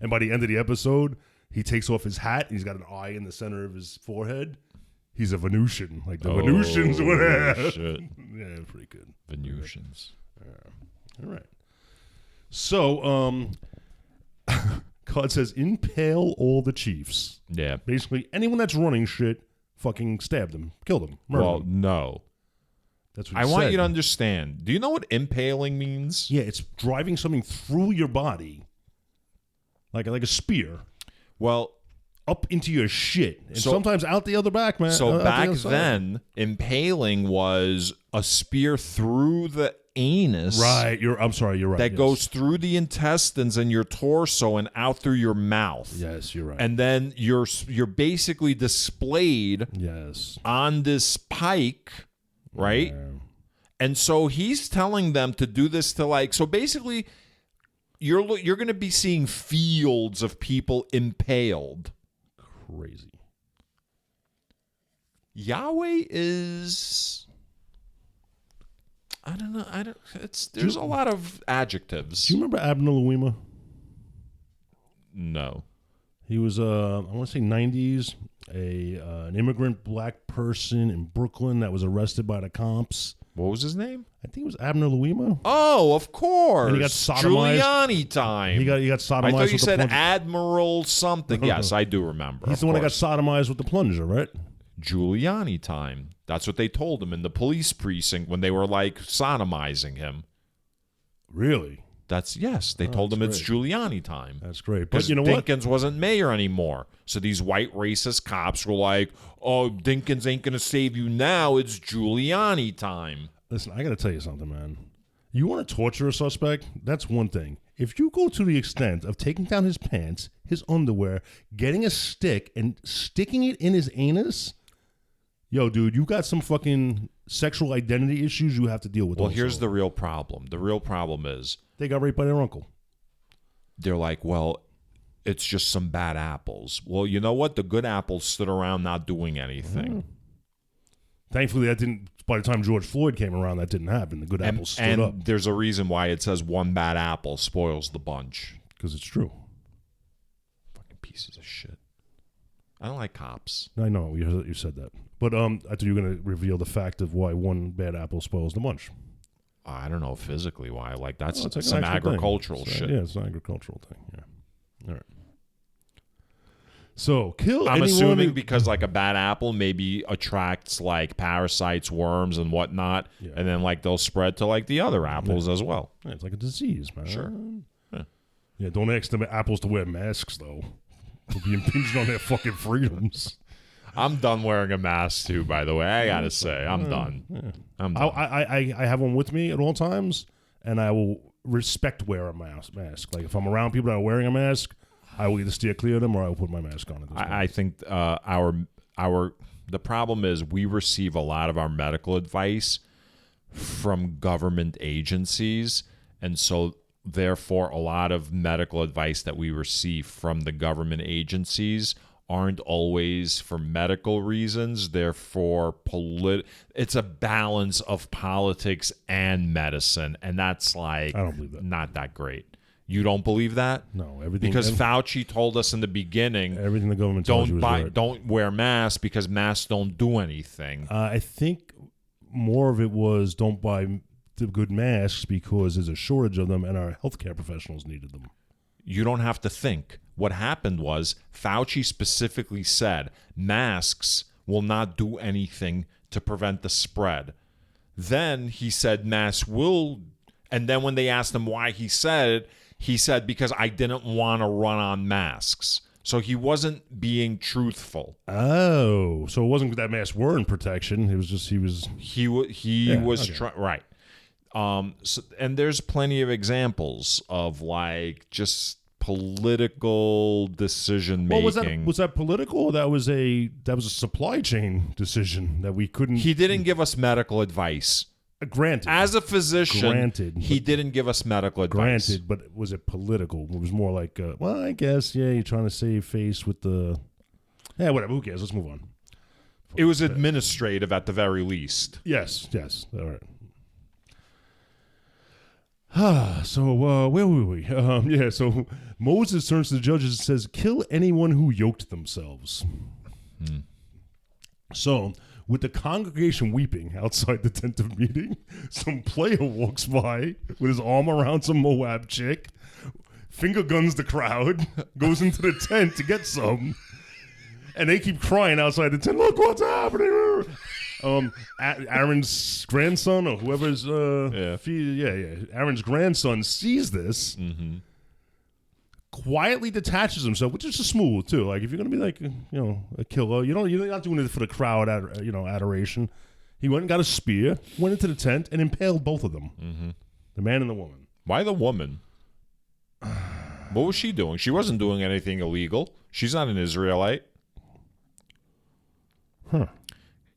And by the end of the episode, he takes off his hat. And he's got an eye in the center of his forehead. He's a Venusian. Like the Venusians would have. Shit. Yeah, pretty good. Venusians. Yeah. All right. So, God says, impale all the chiefs. Yeah. Basically, anyone that's running shit, fucking stab them, kill them, murder them. No. That's what I want you to understand. Do you know what impaling means? Yeah, it's driving something through your body, like a spear. Well, up into your shit, and sometimes out the other back, man. So back then, impaling was a spear through the anus. Right. I'm sorry. You're right. That goes through the intestines and your torso and out through your mouth. Yes, you're right. And then you're basically displayed. Yes. On this pike. Right? Yeah. And so he's telling them to do this so basically you're going to be seeing fields of people impaled. Crazy. Yahweh is, I don't know. There's a lot of adjectives. Do you remember Abner Louima? No. He was I want to say 90s, an immigrant black person in Brooklyn that was arrested by the cops. What was his name? I think it was Abner Louima. Oh, of course. And he got sodomized. Giuliani time. He got sodomized. I thought you with said the plunger. Admiral something. Yes, I do remember. He's the one that got sodomized with the plunger, right? Giuliani time. That's what they told him in the police precinct when they were like sodomizing him. Really? Yes, they told him it's Giuliani time. That's great. But Because you know what? Dinkins wasn't mayor anymore. So these white racist cops were like, oh, Dinkins ain't going to save you now. It's Giuliani time. Listen, I got to tell you something, man. You want to torture a suspect? That's one thing. If you go to the extent of taking down his pants, his underwear, getting a stick, and sticking it in his anus, yo, dude, you got some fucking sexual identity issues you have to deal with. Well, also. here's the real problem. The real problem is they got raped by their uncle. They're like, well, it's just some bad apples. Well, you know what? The good apples stood around not doing anything. Thankfully, that didn't. By the time George Floyd came around, that didn't happen. The good apples stood up. And there's a reason why it says one bad apple spoils the bunch. Because it's true. Fucking pieces of shit. I don't like cops. I know you said that, but I thought you were going to reveal the fact of why one bad apple spoils the bunch. I don't know physically why. Like that's It's like some an actual agricultural thing. shit. Yeah, it's an agricultural thing. Yeah. All right. So kill. I'm anyone assuming who- because like a bad apple maybe attracts like parasites, worms, and whatnot, and then like they'll spread to like the other apples as well. Yeah, it's like a disease, man. Sure. Yeah. Don't ask the apples to wear masks though. They'll be impinging on their fucking freedoms. I'm done wearing a mask too. By the way, I gotta say, I'm done. Yeah. I'm done. I have one with me at all times, and I will respect wear a mask. Like if I'm around people that are wearing a mask, I will either steer clear of them or I will put my mask on. I think the problem is we receive a lot of our medical advice from government agencies, and so therefore a lot of medical advice that we receive from the government agencies aren't always for medical reasons. Therefore, it's a balance of politics and medicine, and that's like I don't believe that. Not that great. You don't believe that? No, everything because Fauci told us in the beginning, everything the government tells you is right. Don't wear masks because masks don't do anything. I think more of it was don't buy the good masks because there's a shortage of them and our healthcare professionals needed them. You don't have to think. What happened was Fauci specifically said masks will not do anything to prevent the spread. Then he said masks will, and then when they asked him why he said it, he said, because I didn't want to run on masks. So he wasn't being truthful. Oh, so it wasn't that masks weren't protection. It was just he was right. So, and there's plenty of examples of like just political decision making. Was that political? Or that was a supply chain decision that we couldn't. He didn't give us medical advice. Granted, as a physician, he didn't give us medical advice. Granted, but was it political? It was more like, well, I guess, yeah, you're trying to save face with the, yeah, whatever. Who cares? Let's move on. It was administrative at the very least. Yes. All right. So where were we? So Moses turns to the judges and says, "Kill anyone who yoked themselves." So, with the congregation weeping outside the tent of meeting, some player walks by with his arm around some Moab chick, finger guns the crowd, goes into the tent to get some, and they keep crying outside the tent, "Look what's happening!" Aaron's grandson or whoever's Aaron's grandson sees this, quietly detaches himself, which is just smooth too. Like if you're gonna be like a killer, you're not doing it for the crowd, adoration. He went and got a spear, went into the tent, and impaled both of them, the man and the woman. Why the woman? What was she doing? She wasn't doing anything illegal. She's not an Israelite.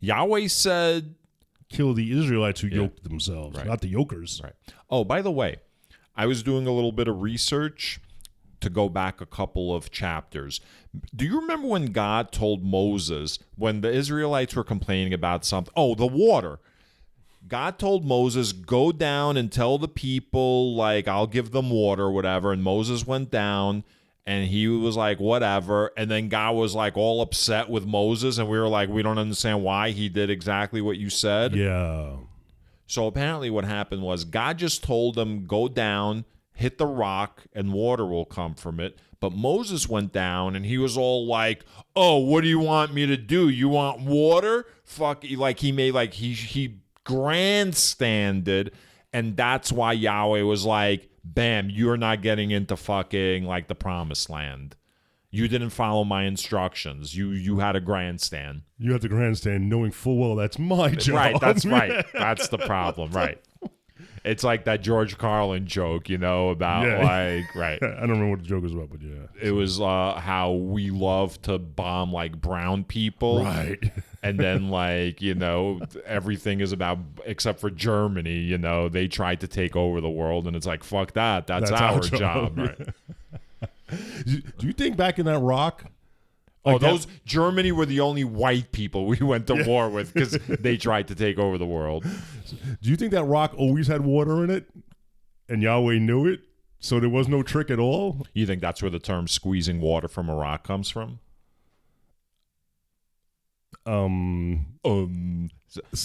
Yahweh said, "Kill the Israelites who yoked themselves, not the yokers." Right. Oh, by the way, I was doing a little bit of research to go back a couple of chapters. Do you remember when God told Moses, when the Israelites were complaining about something? Oh, the water. God told Moses, go down and tell the people, like, I'll give them water or whatever. And Moses went down. And he was like, whatever. And then God was like all upset with Moses. And we were like, we don't understand why he did exactly what you said. Yeah. So apparently what happened was God just told him, go down, hit the rock and water will come from it. But Moses went down and he was all like, oh, what do you want me to do? You want water? Fuck. Like he made like he grandstanded. And that's why Yahweh was like, bam, you're not getting into fucking like the promised land. You didn't follow my instructions. You had a grandstand. You had the grandstand knowing full well that's my job. Right, that's right. That's the problem, right. It's like that George Carlin joke, about like, right. I don't remember what the joke was about, but yeah. It was how we love to bomb like brown people. Right. And then like, everything is about, except for Germany, they tried to take over the world and it's like, fuck that. That's our job. Right. Do you think back in that rock? Germany were the only white people we went to war with because they tried to take over the world. Do you think that rock always had water in it and Yahweh knew it? So there was no trick at all? You think that's where the term squeezing water from a rock comes from? That's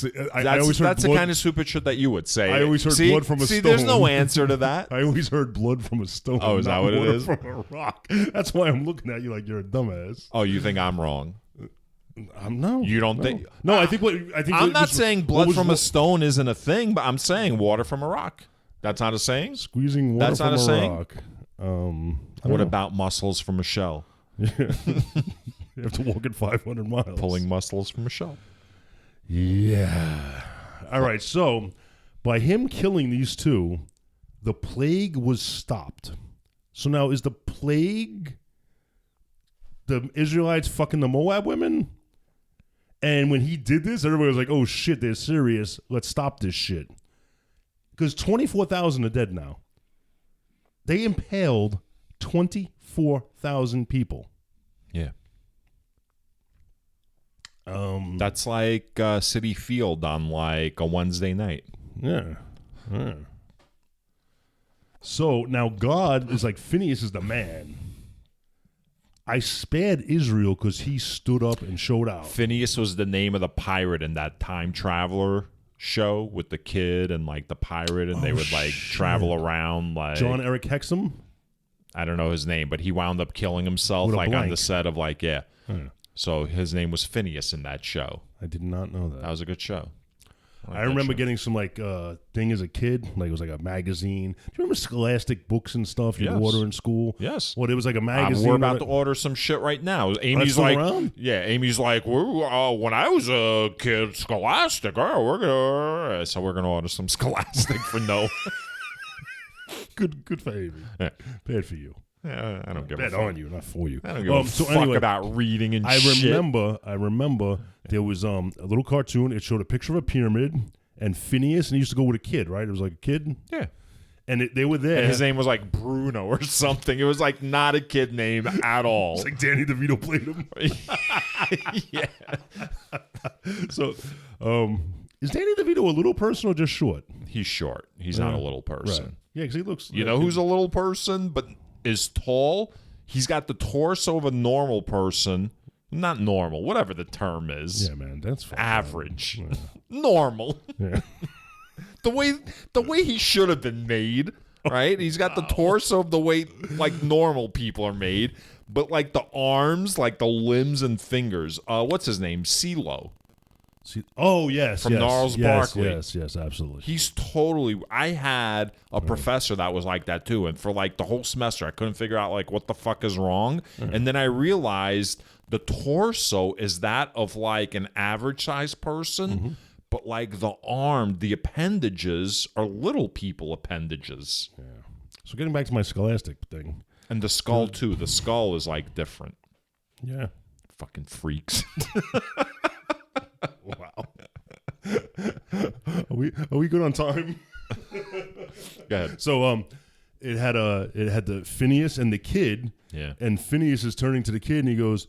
the kind of stupid shit that you would say. I always heard blood from a stone. There's no answer to that. I always heard blood from a stone. Oh, is that what it is? From a rock. That's why I'm looking at you like you're a dumbass. Oh, you think I'm wrong? No. You don't think? No, I think. I'm not saying blood from a stone isn't a thing, but I'm saying water from a rock. That's not a saying. Squeezing water That's from not a saying? rock. What about muscles from a shell? You have to walk it 500 miles. Pulling muscles from a shell. Yeah. All right. So, by him killing these two, the plague was stopped. So now, is the plague the Israelites fucking the Moab women? And when he did this, everybody was like, "Oh shit, they're serious. Let's stop this shit." Because 24,000 are dead now. They impaled 24,000 people. Yeah. That's like Citi Field on like a Wednesday night. Yeah. So now God is like, Phineas is the man. I spared Israel because he stood up and showed out. Phineas was the name of the pirate in that time traveler show with the kid and like the pirate, and they would like travel around like John Eric Hexum. I don't know his name, but he wound up killing himself like on the set of like So his name was Phineas in that show. I did not know that. That was a good show. I remember getting some like thing as a kid, like it was like a magazine. Do you remember Scholastic books and stuff you order in school? Yes. Well, it was like a magazine. We're about to order some shit right now. Amy's like, around? Yeah, Amy's like, when I was a kid, Scholastic. We're gonna order some Scholastic for no. Good for Amy. Yeah. Bad for you. Yeah, I don't give a fuck. Bad on you, not for you. I don't give a fuck about reading and shit. I remember there was a little cartoon. It showed a picture of a pyramid and Phineas, and he used to go with a kid, right? It was like a kid. Yeah. And they were there. And his name was like Bruno or something. It was like not a kid name at all. It's like Danny DeVito played him. Yeah. So, is Danny DeVito a little person or just short? He's short. He's not a little person. Right. Yeah, because he looks. You know who's a little person but is tall? He's got the torso of a normal person. Not normal, whatever the term is. Yeah, man, that's average. Yeah. Normal. Yeah. The way he should have been made, right? He's got the torso of the way like normal people are made, but like the arms, like the limbs and fingers. What's his name? CeeLo. Oh, yes. From Gnarls Barkley. Yes, absolutely. He's totally... I had a professor that was like that, too. And for, like, the whole semester, I couldn't figure out, like, what the fuck is wrong. And then I realized the torso is that of, like, an average-sized person. But, like, the arm, the appendages are little people appendages. Yeah. So getting back to my Scholastic thing. And the skull, too. The skull is, like, different. Yeah. Fucking freaks. Wow. Are we good on time? Go ahead. So it had the Phineas and the kid. Yeah. And Phineas is turning to the kid and he goes,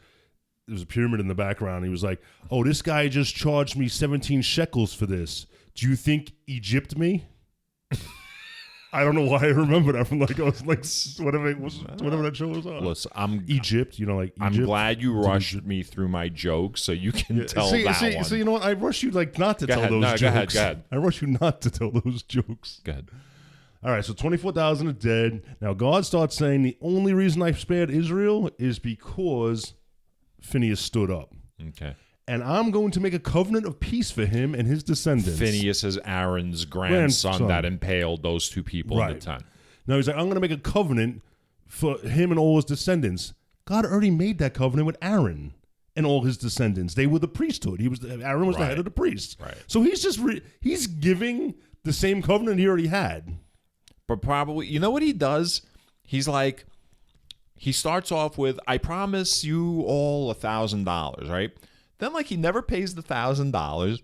there's a pyramid in the background. He was like, "Oh, this guy just charged me 17 shekels for this. Do you think Egypt me?" I don't know why I remember that from like I was like whatever that show was on. Listen, I'm Egypt, like Egypt. I'm glad you rushed me through my jokes so you can tell that one. So you know what? I rush you like not to tell those jokes. Go ahead. I rush you not to tell those jokes. Go ahead. All right, so 24,000 are dead. Now God starts saying the only reason I spared Israel is because Phineas stood up. Okay. And I'm going to make a covenant of peace for him and his descendants. Phineas is Aaron's grandson that impaled those two people in the tent. Now he's like, I'm going to make a covenant for him and all his descendants. God already made that covenant with Aaron and all his descendants. They were the priesthood. Aaron was the head of the priests. Right. So he's just he's giving the same covenant he already had. But probably, you know what he does? He's like, he starts off with, I promise you all $1,000, right? Then, like, he never pays the $1,000.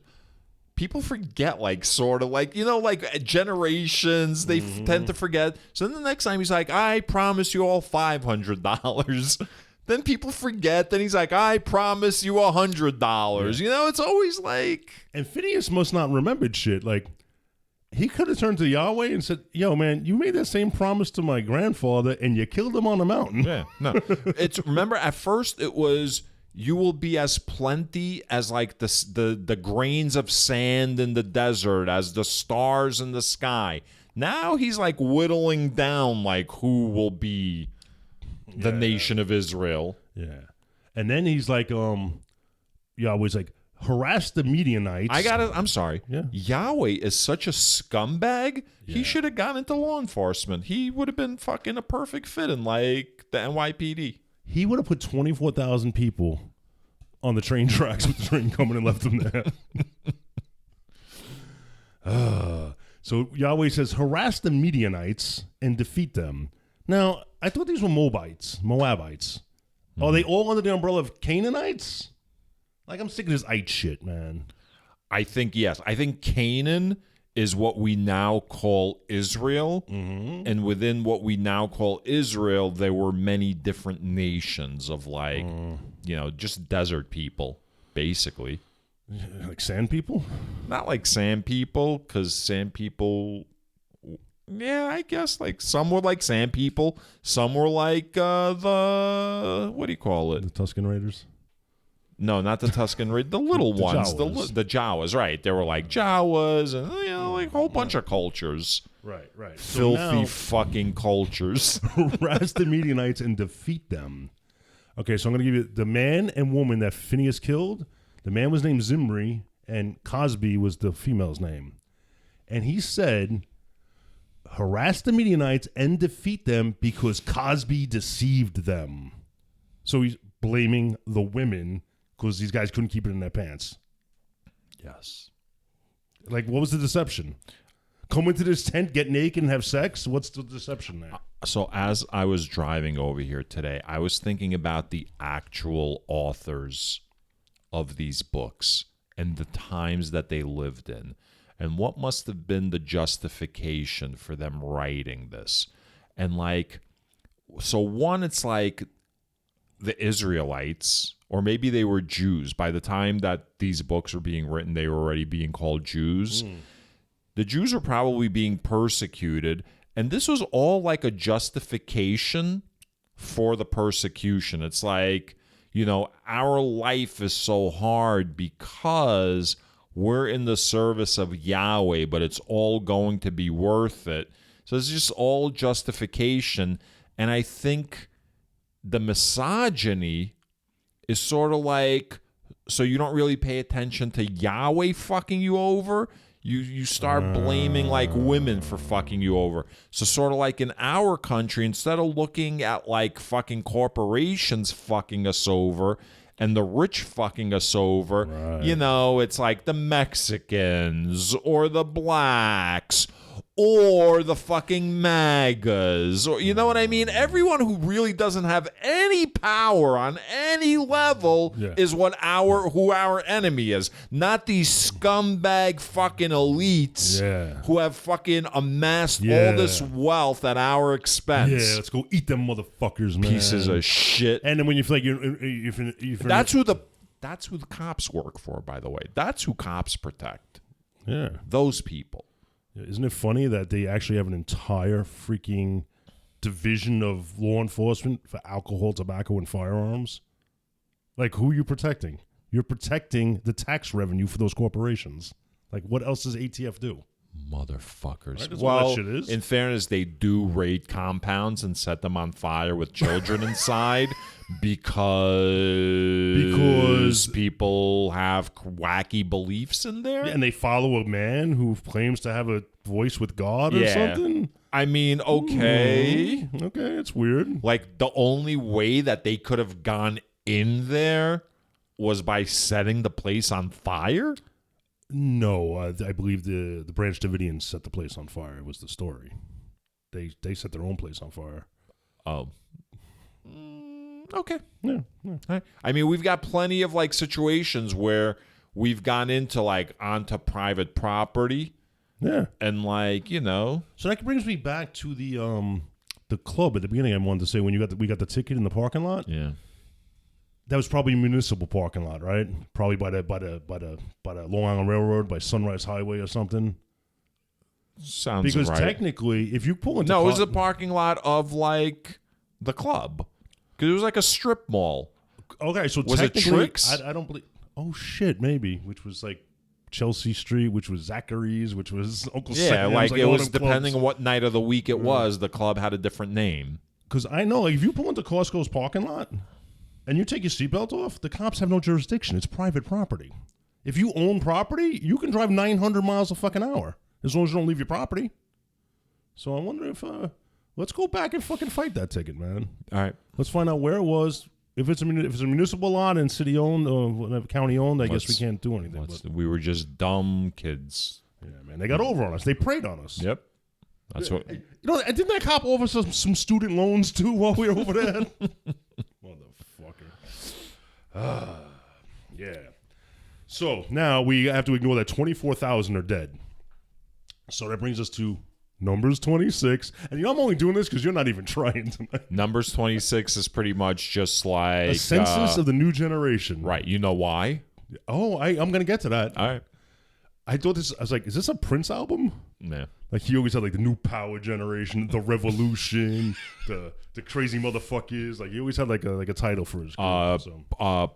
People forget, like, sort of, like, you know, like, generations, they tend to forget. So then the next time he's like, I promise you all $500. Then people forget. Then he's like, I promise you $100. You know, it's always like... And Phineas must not remembered shit. Like, he could have turned to Yahweh and said, yo, man, you made that same promise to my grandfather and you killed him on the mountain. Yeah, no. Remember, at first it was... You will be as plenty as like the grains of sand in the desert, as the stars in the sky. Now he's like whittling down like who will be the nation of Israel. Yeah. And then he's like, Yahweh's like, harass the Midianites. I'm sorry. Yeah. Yahweh is such a scumbag. Yeah. He should have gone into law enforcement. He would have been fucking a perfect fit in like the NYPD. He would have put 24,000 people on the train tracks with the train coming and left them there. So Yahweh says, harass the Midianites and defeat them. Now, I thought these were Moabites. Are they all under the umbrella of Canaanites? Like, I'm sick of this ite shit, man. I think, yes. I think Canaan is what we now call Israel. Mm-hmm. And within what we now call Israel, there were many different nations of like, you know, just desert people, basically. Like sand people? Not like sand people, because sand people, yeah, I guess like some were like sand people. Some were like what do you call it? The Tuscan Raiders? No, not the Tuscan Raiders. The little ones. Jawas. The Jawas, right. They were like Jawas and, you know, like a whole bunch of cultures. Right. Filthy fucking cultures. Harass the Midianites and defeat them. Okay, so I'm going to give you the man and woman that Phineas killed. The man was named Zimri, and Cosby was the female's name. And he said, harass the Midianites and defeat them because Cosby deceived them. So he's blaming the women because these guys couldn't keep it in their pants. Yes. Like, what was the deception? Come into this tent, get naked, and have sex? What's the deception there? So as I was driving over here today, I was thinking about the actual authors of these books and the times that they lived in, and what must have been the justification for them writing this. And like, so one, it's like the Israelites, or maybe they were Jews. By the time that these books were being written, they were already being called Jews. The Jews were probably being persecuted, and this was all like a justification for the persecution. It's like, you know, our life is so hard because we're in the service of Yahweh, but it's all going to be worth it. So it's just all justification. And I think the misogyny is sort of like, so you don't really pay attention to Yahweh fucking you over. You start blaming like women for fucking you over. So sort of like in our country, instead of looking at like fucking corporations fucking us over and the rich fucking us over, you know, it's like the Mexicans or the blacks or the fucking MAGAs, or you know what I mean? Everyone who really doesn't have any power on any level is who our enemy is. Not these scumbag fucking elites who have fucking amassed all this wealth at our expense. Yeah, let's go eat them motherfuckers, man. Pieces of shit. And then when you feel like that's who the cops work for, by the way. That's who cops protect. Yeah. Those people. Isn't it funny that they actually have an entire freaking division of law enforcement for alcohol, tobacco, and firearms? Like, who are you protecting? You're protecting the tax revenue for those corporations. Like, what else does ATF do? Motherfuckers. Right, that's well, what that shit is. In fairness, they do raid compounds and set them on fire with children inside because people have wacky beliefs in there. Yeah, and they follow a man who claims to have a voice with God or something. I mean, okay. Okay, it's weird. Like, the only way that they could have gone in there was by setting the place on fire? No, I believe the Branch Davidians set the place on fire was the story. They set their own place on fire. Oh. Okay. Yeah. I mean, we've got plenty of, like, situations where we've gone into, like, onto private property. Yeah. And, like, you know. So that brings me back to the club at the beginning. I wanted to say when we got the ticket in the parking lot. Yeah. That was probably a municipal parking lot, right? Probably by the Long Island Railroad, by Sunrise Highway or something. Sounds because right. technically, if you pull into it was a parking lot of like the club because it was like a strip mall. Okay, so was it Tricks? I don't believe. Oh shit, maybe which was like Chelsea Street, which was Zachary's, which was Uncle Sam's. Yeah, like it was depending clubs. on what night of the week it was. The club had a different name. Because I know, like, if you pull into Costco's parking lot. And you take your seatbelt off, the cops have no jurisdiction. It's private property. If you own property, you can drive 900 miles a fucking hour as long as you don't leave your property. So I wonder if, let's go back and fucking fight that ticket, man. All right. Let's find out where it was. If it's a municipal lot and city owned or county owned, I guess we can't do anything. But. We were just dumb kids. Yeah, man. They got over on us. They preyed on us. Yep. That's what. You know, didn't that cop offer some student loans too while we were over there? Yeah. So now we have to ignore that 24,000 are dead. So that brings us to Numbers 26. And I'm only doing this because you're not even trying tonight. Numbers 26 is pretty much just like a census of the new generation. Right. You know why? Oh, I'm going to get to that. All right. I thought this. I was like, is this a Prince album? Yeah. Like he always had like the new power generation, the revolution, the crazy motherfuckers. Like he always had like a title for his group.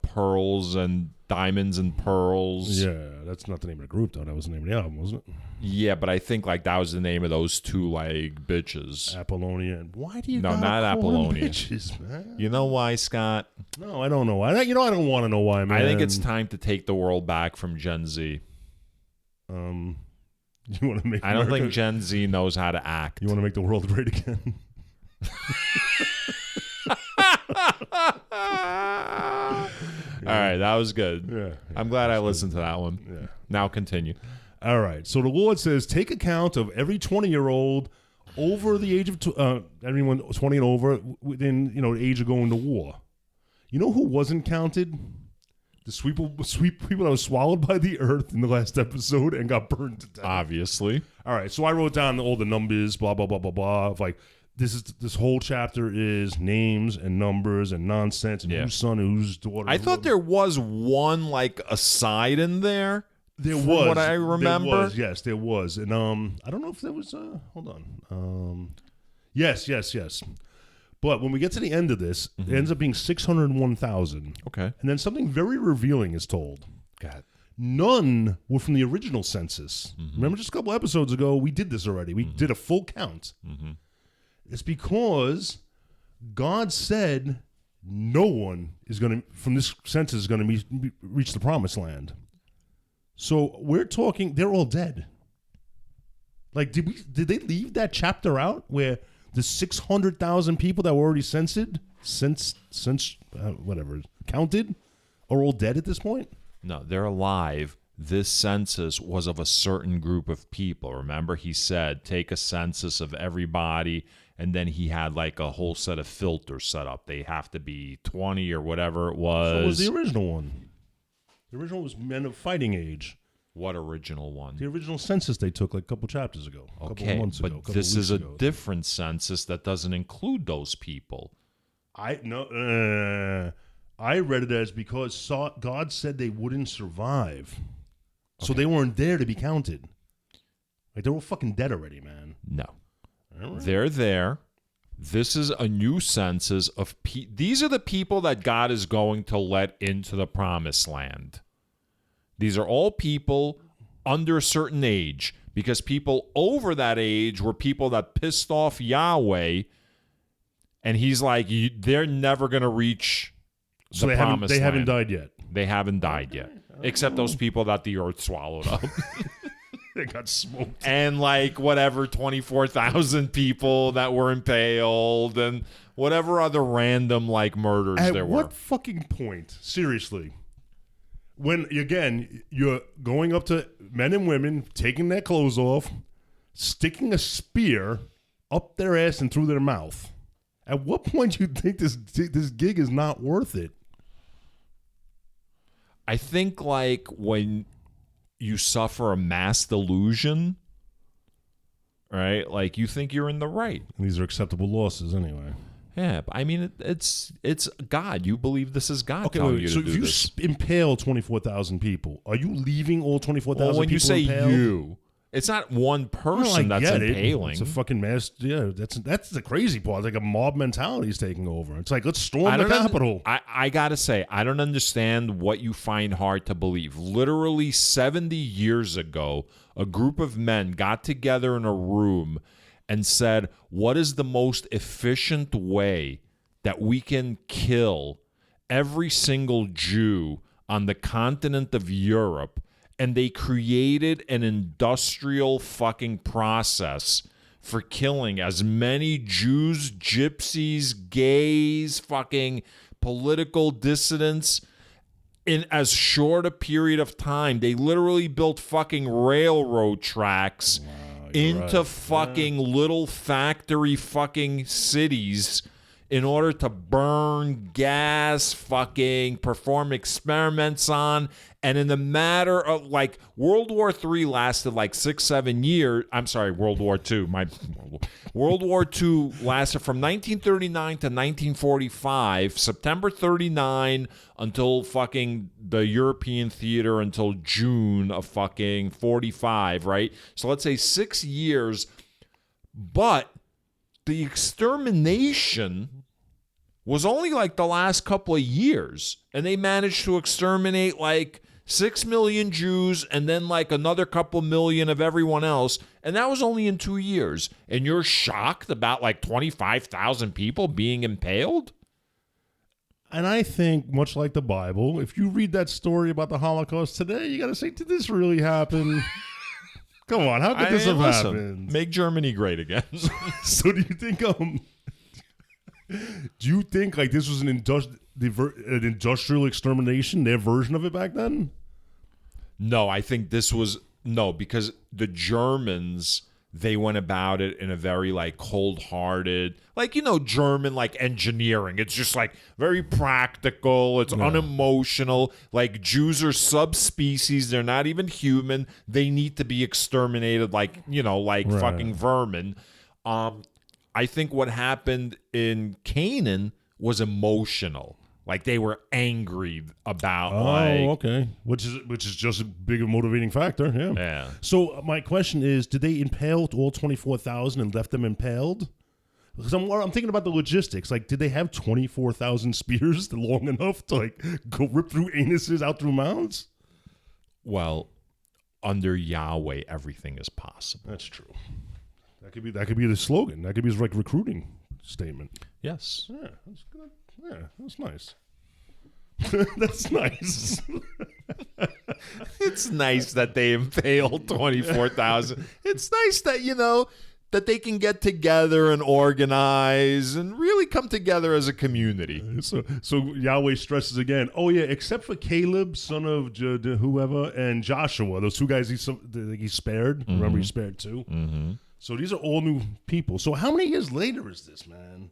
Pearls and Diamonds and Pearls. Yeah, that's not the name of the group though. That was the name of the album, wasn't it? Yeah, but I think like that was the name of those two like bitches. Apollonia. And why do you? No, not Apollonia. Bitches, man. You know why, Scott? No, I don't know why. I don't want to know why, man. I think it's time to take the world back from Gen Z. You want to make? I don't think Gen Z knows how to act. You want to make the world great again? All right, that was good. Yeah. I'm glad I listened to that one. Yeah. Now continue. All right. So the Lord says, take account of every 20-year-old over the age of everyone 20 and over within the age of going to war. You know who wasn't counted? The sweet people that was swallowed by the earth in the last episode and got burned to death. Obviously. All right, so I wrote down all the numbers, blah, blah, blah, blah, blah. Of like, this whole chapter is names and numbers and nonsense and whose son and whose daughter. I thought there was one like aside in there. There from was. What I remember. There was, yes, there was. And I don't know if there was, hold on. Yes. But when we get to the end of this, it ends up being 601,000. Okay. And then something very revealing is told. God. None were from the original census. Remember just a couple episodes ago, we did this already. We did a full count. It's because God said no one is going to, from this census, is going to reach the promised land. So we're talking, they're all dead. Like, did they leave that chapter out where the 600,000 people that were already counted are all dead at this point? No, they're alive. This census was of a certain group of people. Remember, he said, take a census of everybody, and then he had like a whole set of filters set up. They have to be 20 or whatever it was. So what was the original one? The original was men of fighting age. What original one? The original census they took like a couple chapters ago. A couple Okay, months ago, but this is a different census that doesn't include those people. I read it as because God said they wouldn't survive. So they weren't there to be counted. Like, they're all fucking dead already, man. No. They're there. This is a new census of these are the people that God is going to let into the promised land. These are all people under a certain age, because people over that age were people that pissed off Yahweh, and he's like, they're never going to reach the promised land. They haven't died yet. They haven't died yet, except those people that the earth swallowed up. They got smoked. And like whatever 24,000 people that were impaled and whatever other random like murders there were. At what fucking point, seriously, when again you're going up to men and women, taking their clothes off, sticking a spear up their ass and through their mouth? At what point do you think this gig is not worth it? I think like when you suffer a mass delusion, right? Like you think you're in the right. And these are acceptable losses anyway. Yeah, but I mean it's God. You believe this is God telling you to do this. So if you impale 24,000 people, are you leaving all 24,000 people when you say impaled? you, it's not one person that's impaling. It's a fucking mass. Yeah, that's the crazy part. It's like a mob mentality is taking over. It's like, let's storm the Capitol. I gotta say, I don't understand what you find hard to believe. Literally 70 years ago, a group of men got together in a room and said, what is the most efficient way that we can kill every single Jew on the continent of Europe? And they created an industrial fucking process for killing as many Jews, gypsies, gays, fucking political dissidents in as short a period of time. They literally built fucking railroad tracks into fucking little factory fucking cities in order to burn gas, fucking perform experiments on. And in the matter of like World War III lasted like 6-7 years. I'm sorry, World War II. World War II lasted from 1939 to 1945, September 39 until fucking the European theater until June of fucking 45, right? So let's say 6 years. But the extermination was only like the last couple of years, and they managed to exterminate like 6 million Jews and then like another couple million of everyone else, and that was only in 2 years. And you're shocked about like 25,000 people being impaled? And I think, much like the Bible, if you read that story about the Holocaust today, you got to say, did this really happen? Come on, how could this have happened? Make Germany great again. So do you think do you think like this was an industrial extermination, their version of it back then? No, I think this was because the Germans, they went about it in a very like cold-hearted, like, you know, German like engineering. It's just like very practical. It's unemotional. Like Jews are subspecies. They're not even human. They need to be exterminated like, you know, like fucking vermin. I think what happened in Canaan was emotional. Like they were angry about. Okay. Which is just a bigger motivating factor. Yeah. So my question is, did they impale all 24,000 and left them impaled? Because I'm thinking about the logistics. Like, did they have 24,000 spears long enough to like go rip through anuses out through mouths? Well, under Yahweh, everything is possible. That's true. That could be the slogan. That could be his like recruiting statement. Yes. Yeah, that's good. Yeah, that's nice. That's nice. It's nice that they impaled 24,000. It's nice that, you know, that they can get together and organize and really come together as a community. So Yahweh stresses again, oh yeah, except for Caleb, son of whoever, and Joshua, those two guys he spared. Mm-hmm. Remember, he spared two. Mm-hmm. So these are all new people. So how many years later is this, man?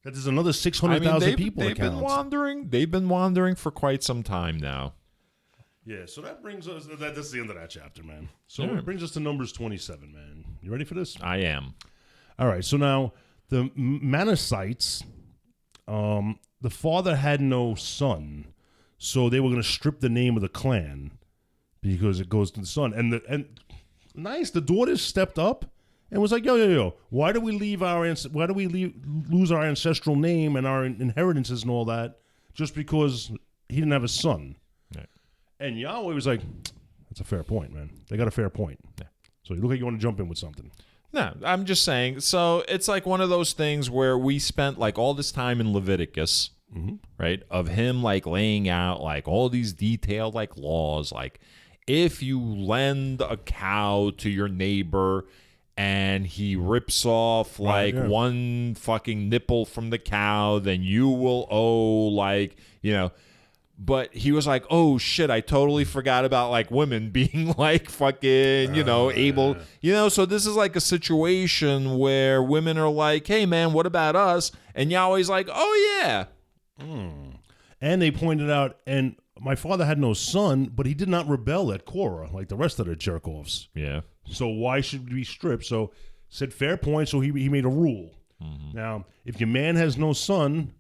That there's another 600,000 people. They've been wandering. They've been wandering for quite some time now. Yeah. So that brings us. That's the end of that chapter, man. So it brings us to Numbers 27, man. You ready for this? I am. All right. So now the Manassites, the father had no son, so they were going to strip the name of the clan because it goes to the son. And the daughters stepped up and was like, yo, why do we lose our ancestral name and our inheritances and all that just because he didn't have a son? Right. And Yahweh was like, That's a fair point, man. They got a fair point. Yeah. So you look like you want to jump in with something. No, I'm just saying. So it's like one of those things where we spent like all this time in Leviticus, right? Of him like laying out like all these detailed like laws, like if you lend a cow to your neighbor and he rips off like one fucking nipple from the cow, then you will owe like, you know. But he was like, oh, shit, I totally forgot about, like, women being, like, fucking, you know, able. You know, so this is, like, a situation where women are like, hey, man, what about us? And Yahweh's like, oh, yeah. And they pointed out, and my father had no son, but he did not rebel at Korah like the rest of the jerk-offs. Yeah. So why should we strip? So said fair point, so he made a rule. Now, if your man has no son,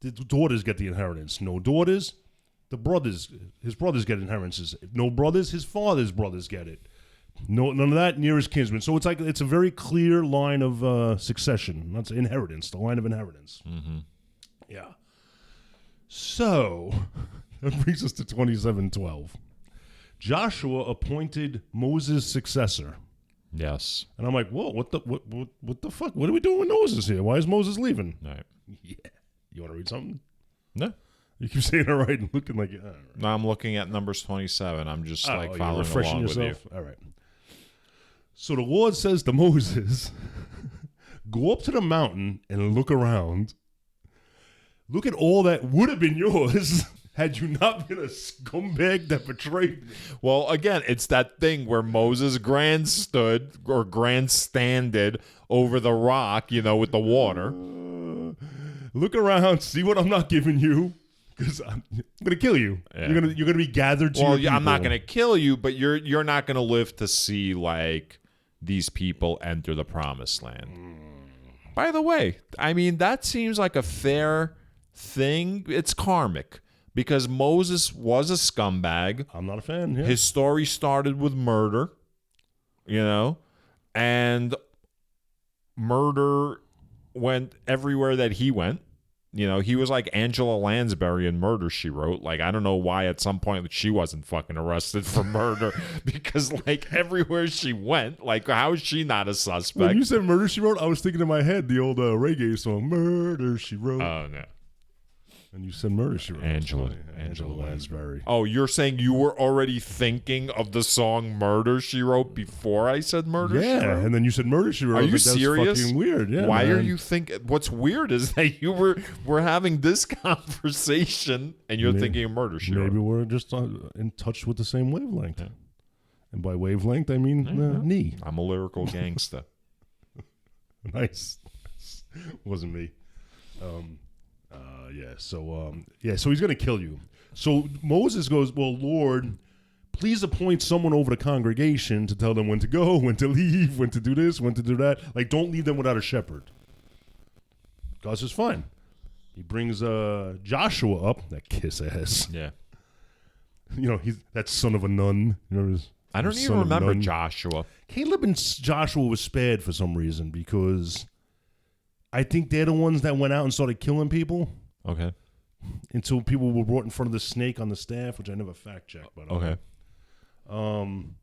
the daughters get the inheritance. No daughters, his brothers get inheritances. No brothers, his father's brothers get it. No, none of that, nearest kinsman. So it's like it's a very clear line of succession. That's inheritance, the line of inheritance. Yeah. So that brings us to 27:12. Joshua appointed Moses' successor. Yes. And I'm like, whoa, what the fuck? What are we doing with Moses here? Why is Moses leaving? Right. Yeah. You want to read something? No. You keep saying it right and looking like it. Right. No, I'm looking at Numbers 27. I'm just like following refreshing along yourself? with you. All right. So the Lord says to Moses, go up to the mountain and look around. Look at all that would have been yours had you not been a scumbag that betrayed me. Well, again, it's that thing where Moses grandstanded over the rock, you know, with the water. Look around, see what I'm not giving you, because I'm gonna kill you. Yeah. You're gonna be gathered to your people. I'm not gonna kill you, but you're not gonna live to see like these people enter the promised land. By the way, I mean that seems like a fair thing. It's karmic because Moses was a scumbag. I'm not a fan. Yeah. His story started with murder, you know, and murder went everywhere that he went. You know, he was like Angela Lansbury in Murder, She Wrote. Like, I don't know why at some point she wasn't fucking arrested for murder because, like, everywhere she went, like, how is she not a suspect? When you said Murder, She Wrote, I was thinking in my head the old reggae song, Murder, She Wrote. Oh, no. And you said Murder, She Wrote. Angela Lansbury. Oh, you're saying you were already thinking of the song Murder, She Wrote before I said Murder, She Wrote? Yeah, and then you said Murder, She Wrote. Are you like, serious? That's fucking weird. Yeah. Why man. are you thinking? What's weird is that you were having this conversation and you're thinking of Murder, She Wrote. Maybe we're just in touch with the same wavelength. Yeah. And by wavelength, I mean knee. I'm a lyrical gangster. Nice. Wasn't me. So he's going to kill you. So Moses goes, well, Lord, please appoint someone over the congregation to tell them when to go, when to leave, when to do this, when to do that. Like, don't leave them without a shepherd. God says, fine. He brings Joshua up, that kiss ass. Yeah. You know, he's that son of a nun. You know, I don't even remember Joshua. Caleb and Joshua was spared for some reason because I think they're the ones that went out and started killing people. Okay. Until people were brought in front of the snake on the staff, which I never fact checked. But okay. And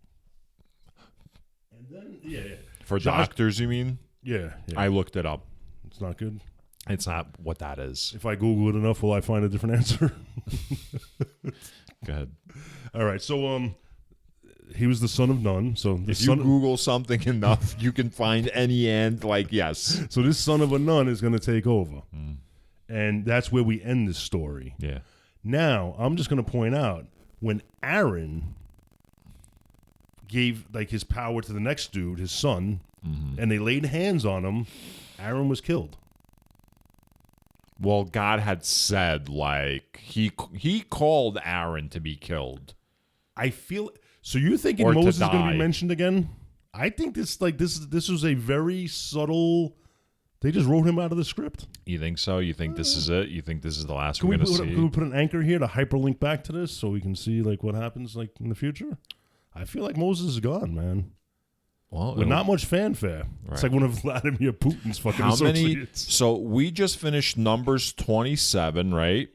then for doctors, you mean? Yeah. I looked it up. It's not good. It's not what that is. If I Google it enough, will I find a different answer? Go ahead. All right. So he was the son of Nun. So if you Google something enough, you can find any end. Like yes. So this son of a nun is going to take over. And that's where we end this story. Yeah. Now, I'm just going to point out, when Aaron gave like his power to the next dude, his son, and they laid hands on him, Aaron was killed. Well, God had said, like, he called Aaron to be killed. I feel... So you're thinking Moses is going to be mentioned again? I think this was a very subtle... They just wrote him out of the script. You think so? You think this is it? You think this is the last we're going to see? Can we put an anchor here to hyperlink back to this so we can see like what happens like in the future? I feel like Moses is gone, man. Well, with not much fanfare. Right. It's like one of Vladimir Putin's fucking associates. So we just finished Numbers 27, right?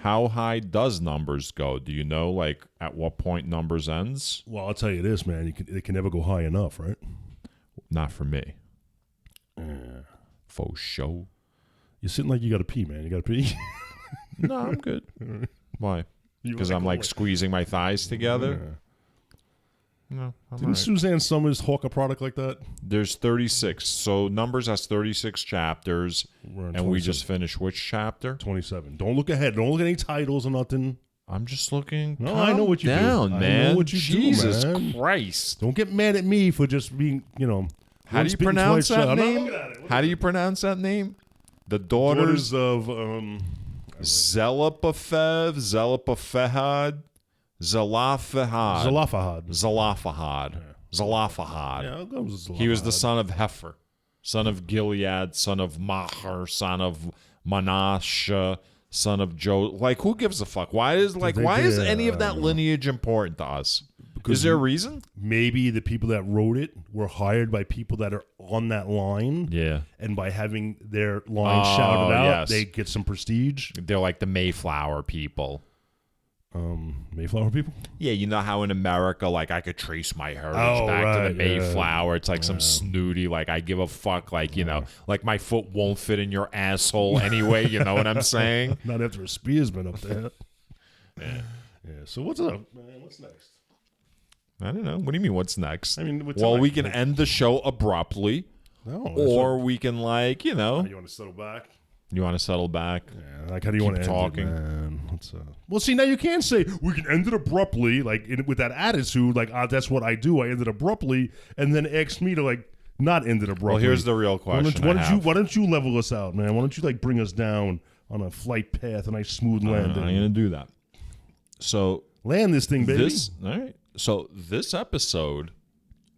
how high does numbers go? Do you know, like, at what point numbers ends? Well, I'll tell you this, man. It can never go high enough, right? Not for me. For show. You're sitting like you got to pee, man. You got to pee? No, I'm good. Why? Because I'm, like, squeezing my thighs together? No, Didn't Suzanne Summers hawk a product like that? There's 36. So Numbers has 36 chapters. And we just finished which chapter? 27. Don't look ahead. Don't look at any titles or nothing. I'm just looking. No, I know what you down, do. Man. I know what you Jesus do, man. Christ. Don't get mad at me for just being, How do you pronounce that name? How do you pronounce that name? The daughters of Zelophehad, Zelophehad. Yeah, I'll go with Zelophehad. He was the son of Heifer, son of Gilead, son of Macher, son of Manasseh, son of Joe. Like, who gives a fuck? Why is any of that lineage important to us? Is there a reason? Maybe the people that wrote it were hired by people that are on that line. Yeah. And by having their line shouted out, yes. they get some prestige. They're like the Mayflower people. Mayflower people? Yeah, you know how in America, like, I could trace my heritage back to the Mayflower. It's like some snooty, like, I give a fuck, like, like my foot won't fit in your asshole anyway, you know what I'm saying? Not after a spear's been up there. Yeah. So what's up, man? What's next? I don't know. What do you mean, what's next? I mean, we can end the show abruptly. No. Or we can, like, You want to settle back? You want to settle back? Yeah, like, how do you want to talking? End it, man? Well, see, now you can't say we can end it abruptly, like, with that attitude, like, that's what I do. I end it abruptly, and then ask me to, like, not end it abruptly. Well, here's the real question. Why don't you level us out, man? Why don't you, like, bring us down on a flight path, a nice smooth landing? I'm going to do that. So land this thing, baby. All right. So this episode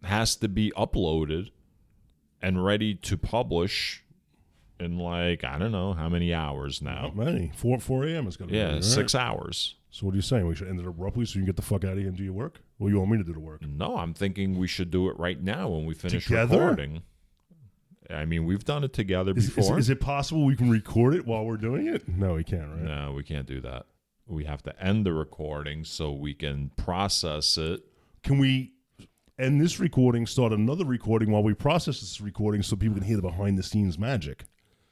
has to be uploaded and ready to publish in, like, I don't know how many hours now. Not many. 4 a.m. is going to be. Yeah, right? 6 hours. So what are you saying? We should end it abruptly so you can get the fuck out of here and do your work? Or you want me to do the work? No, I'm thinking we should do it right now when we finish together? recording. I mean, we've done it together before. Is it possible we can record it while we're doing it? No, we can't, right? No, we can't do that. We have to end the recording so we can process it. Can we end this recording, start another recording while we process this recording so people can hear the behind-the-scenes magic?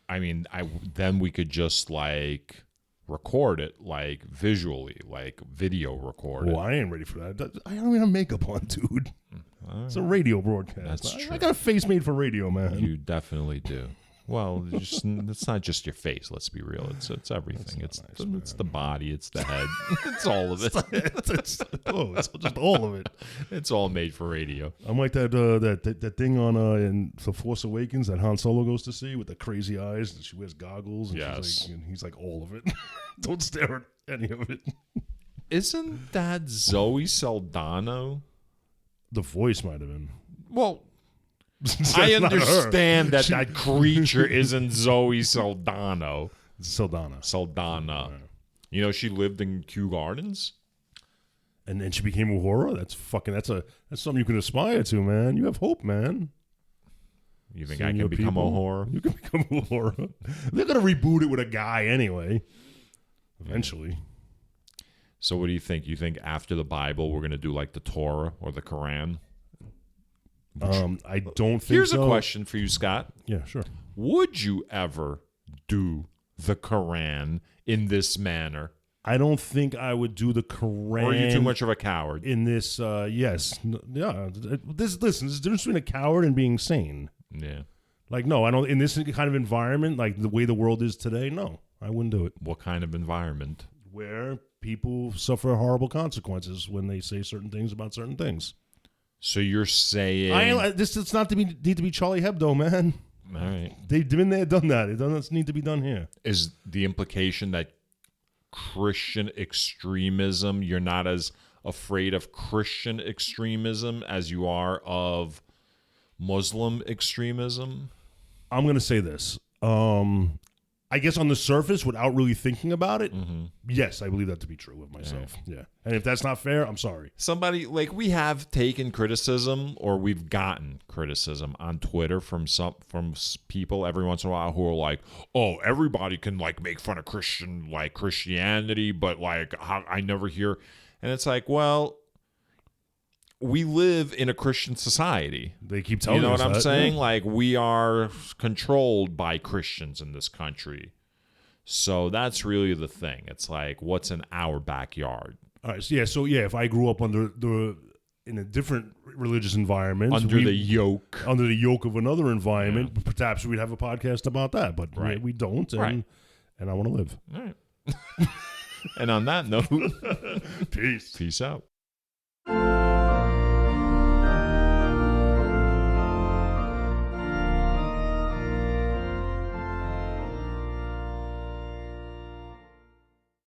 I mean, then we could just, like, record it, like, visually, like, video record it. Well, I ain't ready for that. I don't even have makeup on, dude. It's a radio broadcast. That's true. I got a face made for radio, man. You definitely do. Well, it's not just your face. Let's be real. It's everything. It's the body. It's the head. It's all of it. it's just all of it. It's all made for radio. I'm like that thing on in The Force Awakens that Han Solo goes to see with the crazy eyes, and she wears goggles. And yes, and he's like all of it. Don't stare at any of it. Isn't that Zoe Saldana? The voice might have been. Well. I understand that creature isn't Zoe Saldana. Saldana. Yeah. You know, she lived in Kew Gardens. And then she became a horror? That's something you can aspire to, man. You have hope, man. You think I can become a horror? You can become a horror. They're going to reboot it with a guy anyway. Eventually. So what do you think? You think after the Bible we're going to do like the Torah or the Quran? I don't think Here's so. a question for you, Scott. Yeah, sure. Would you ever do the Quran in this manner? I don't think I would do the Quran. Or are you too much of a coward? In this, yes. Yeah. There's a difference between a coward and being sane. Yeah. Like, no, I don't. In this kind of environment, like the way the world is today, no, I wouldn't do it. What kind of environment? Where people suffer horrible consequences when they say certain things about certain things. So you're saying it's not need to be Charlie Hebdo, man. All right. They've been there, done that. It doesn't need to be done here. Is the implication that Christian extremism, you're not as afraid of Christian extremism as you are of Muslim extremism? I'm going to say this. I I guess on the surface, without really thinking about it, yes, I believe that to be true of myself. Yeah. And if that's not fair, I'm sorry. Somebody, like, we have taken criticism, or we've gotten criticism on Twitter from people every once in a while who are like, oh, everybody can, like, make fun of Christianity, but, like, I never hear. And it's like, well, we live in a Christian society. They keep telling us that. You know what I'm saying? Yeah. Like, we are controlled by Christians in this country. So that's really the thing. It's like, what's in our backyard? All right. So if I grew up in a different religious environment, Under the yoke of another environment, perhaps we'd have a podcast about that. But we don't, and I want to live. All right. And on that note, peace out.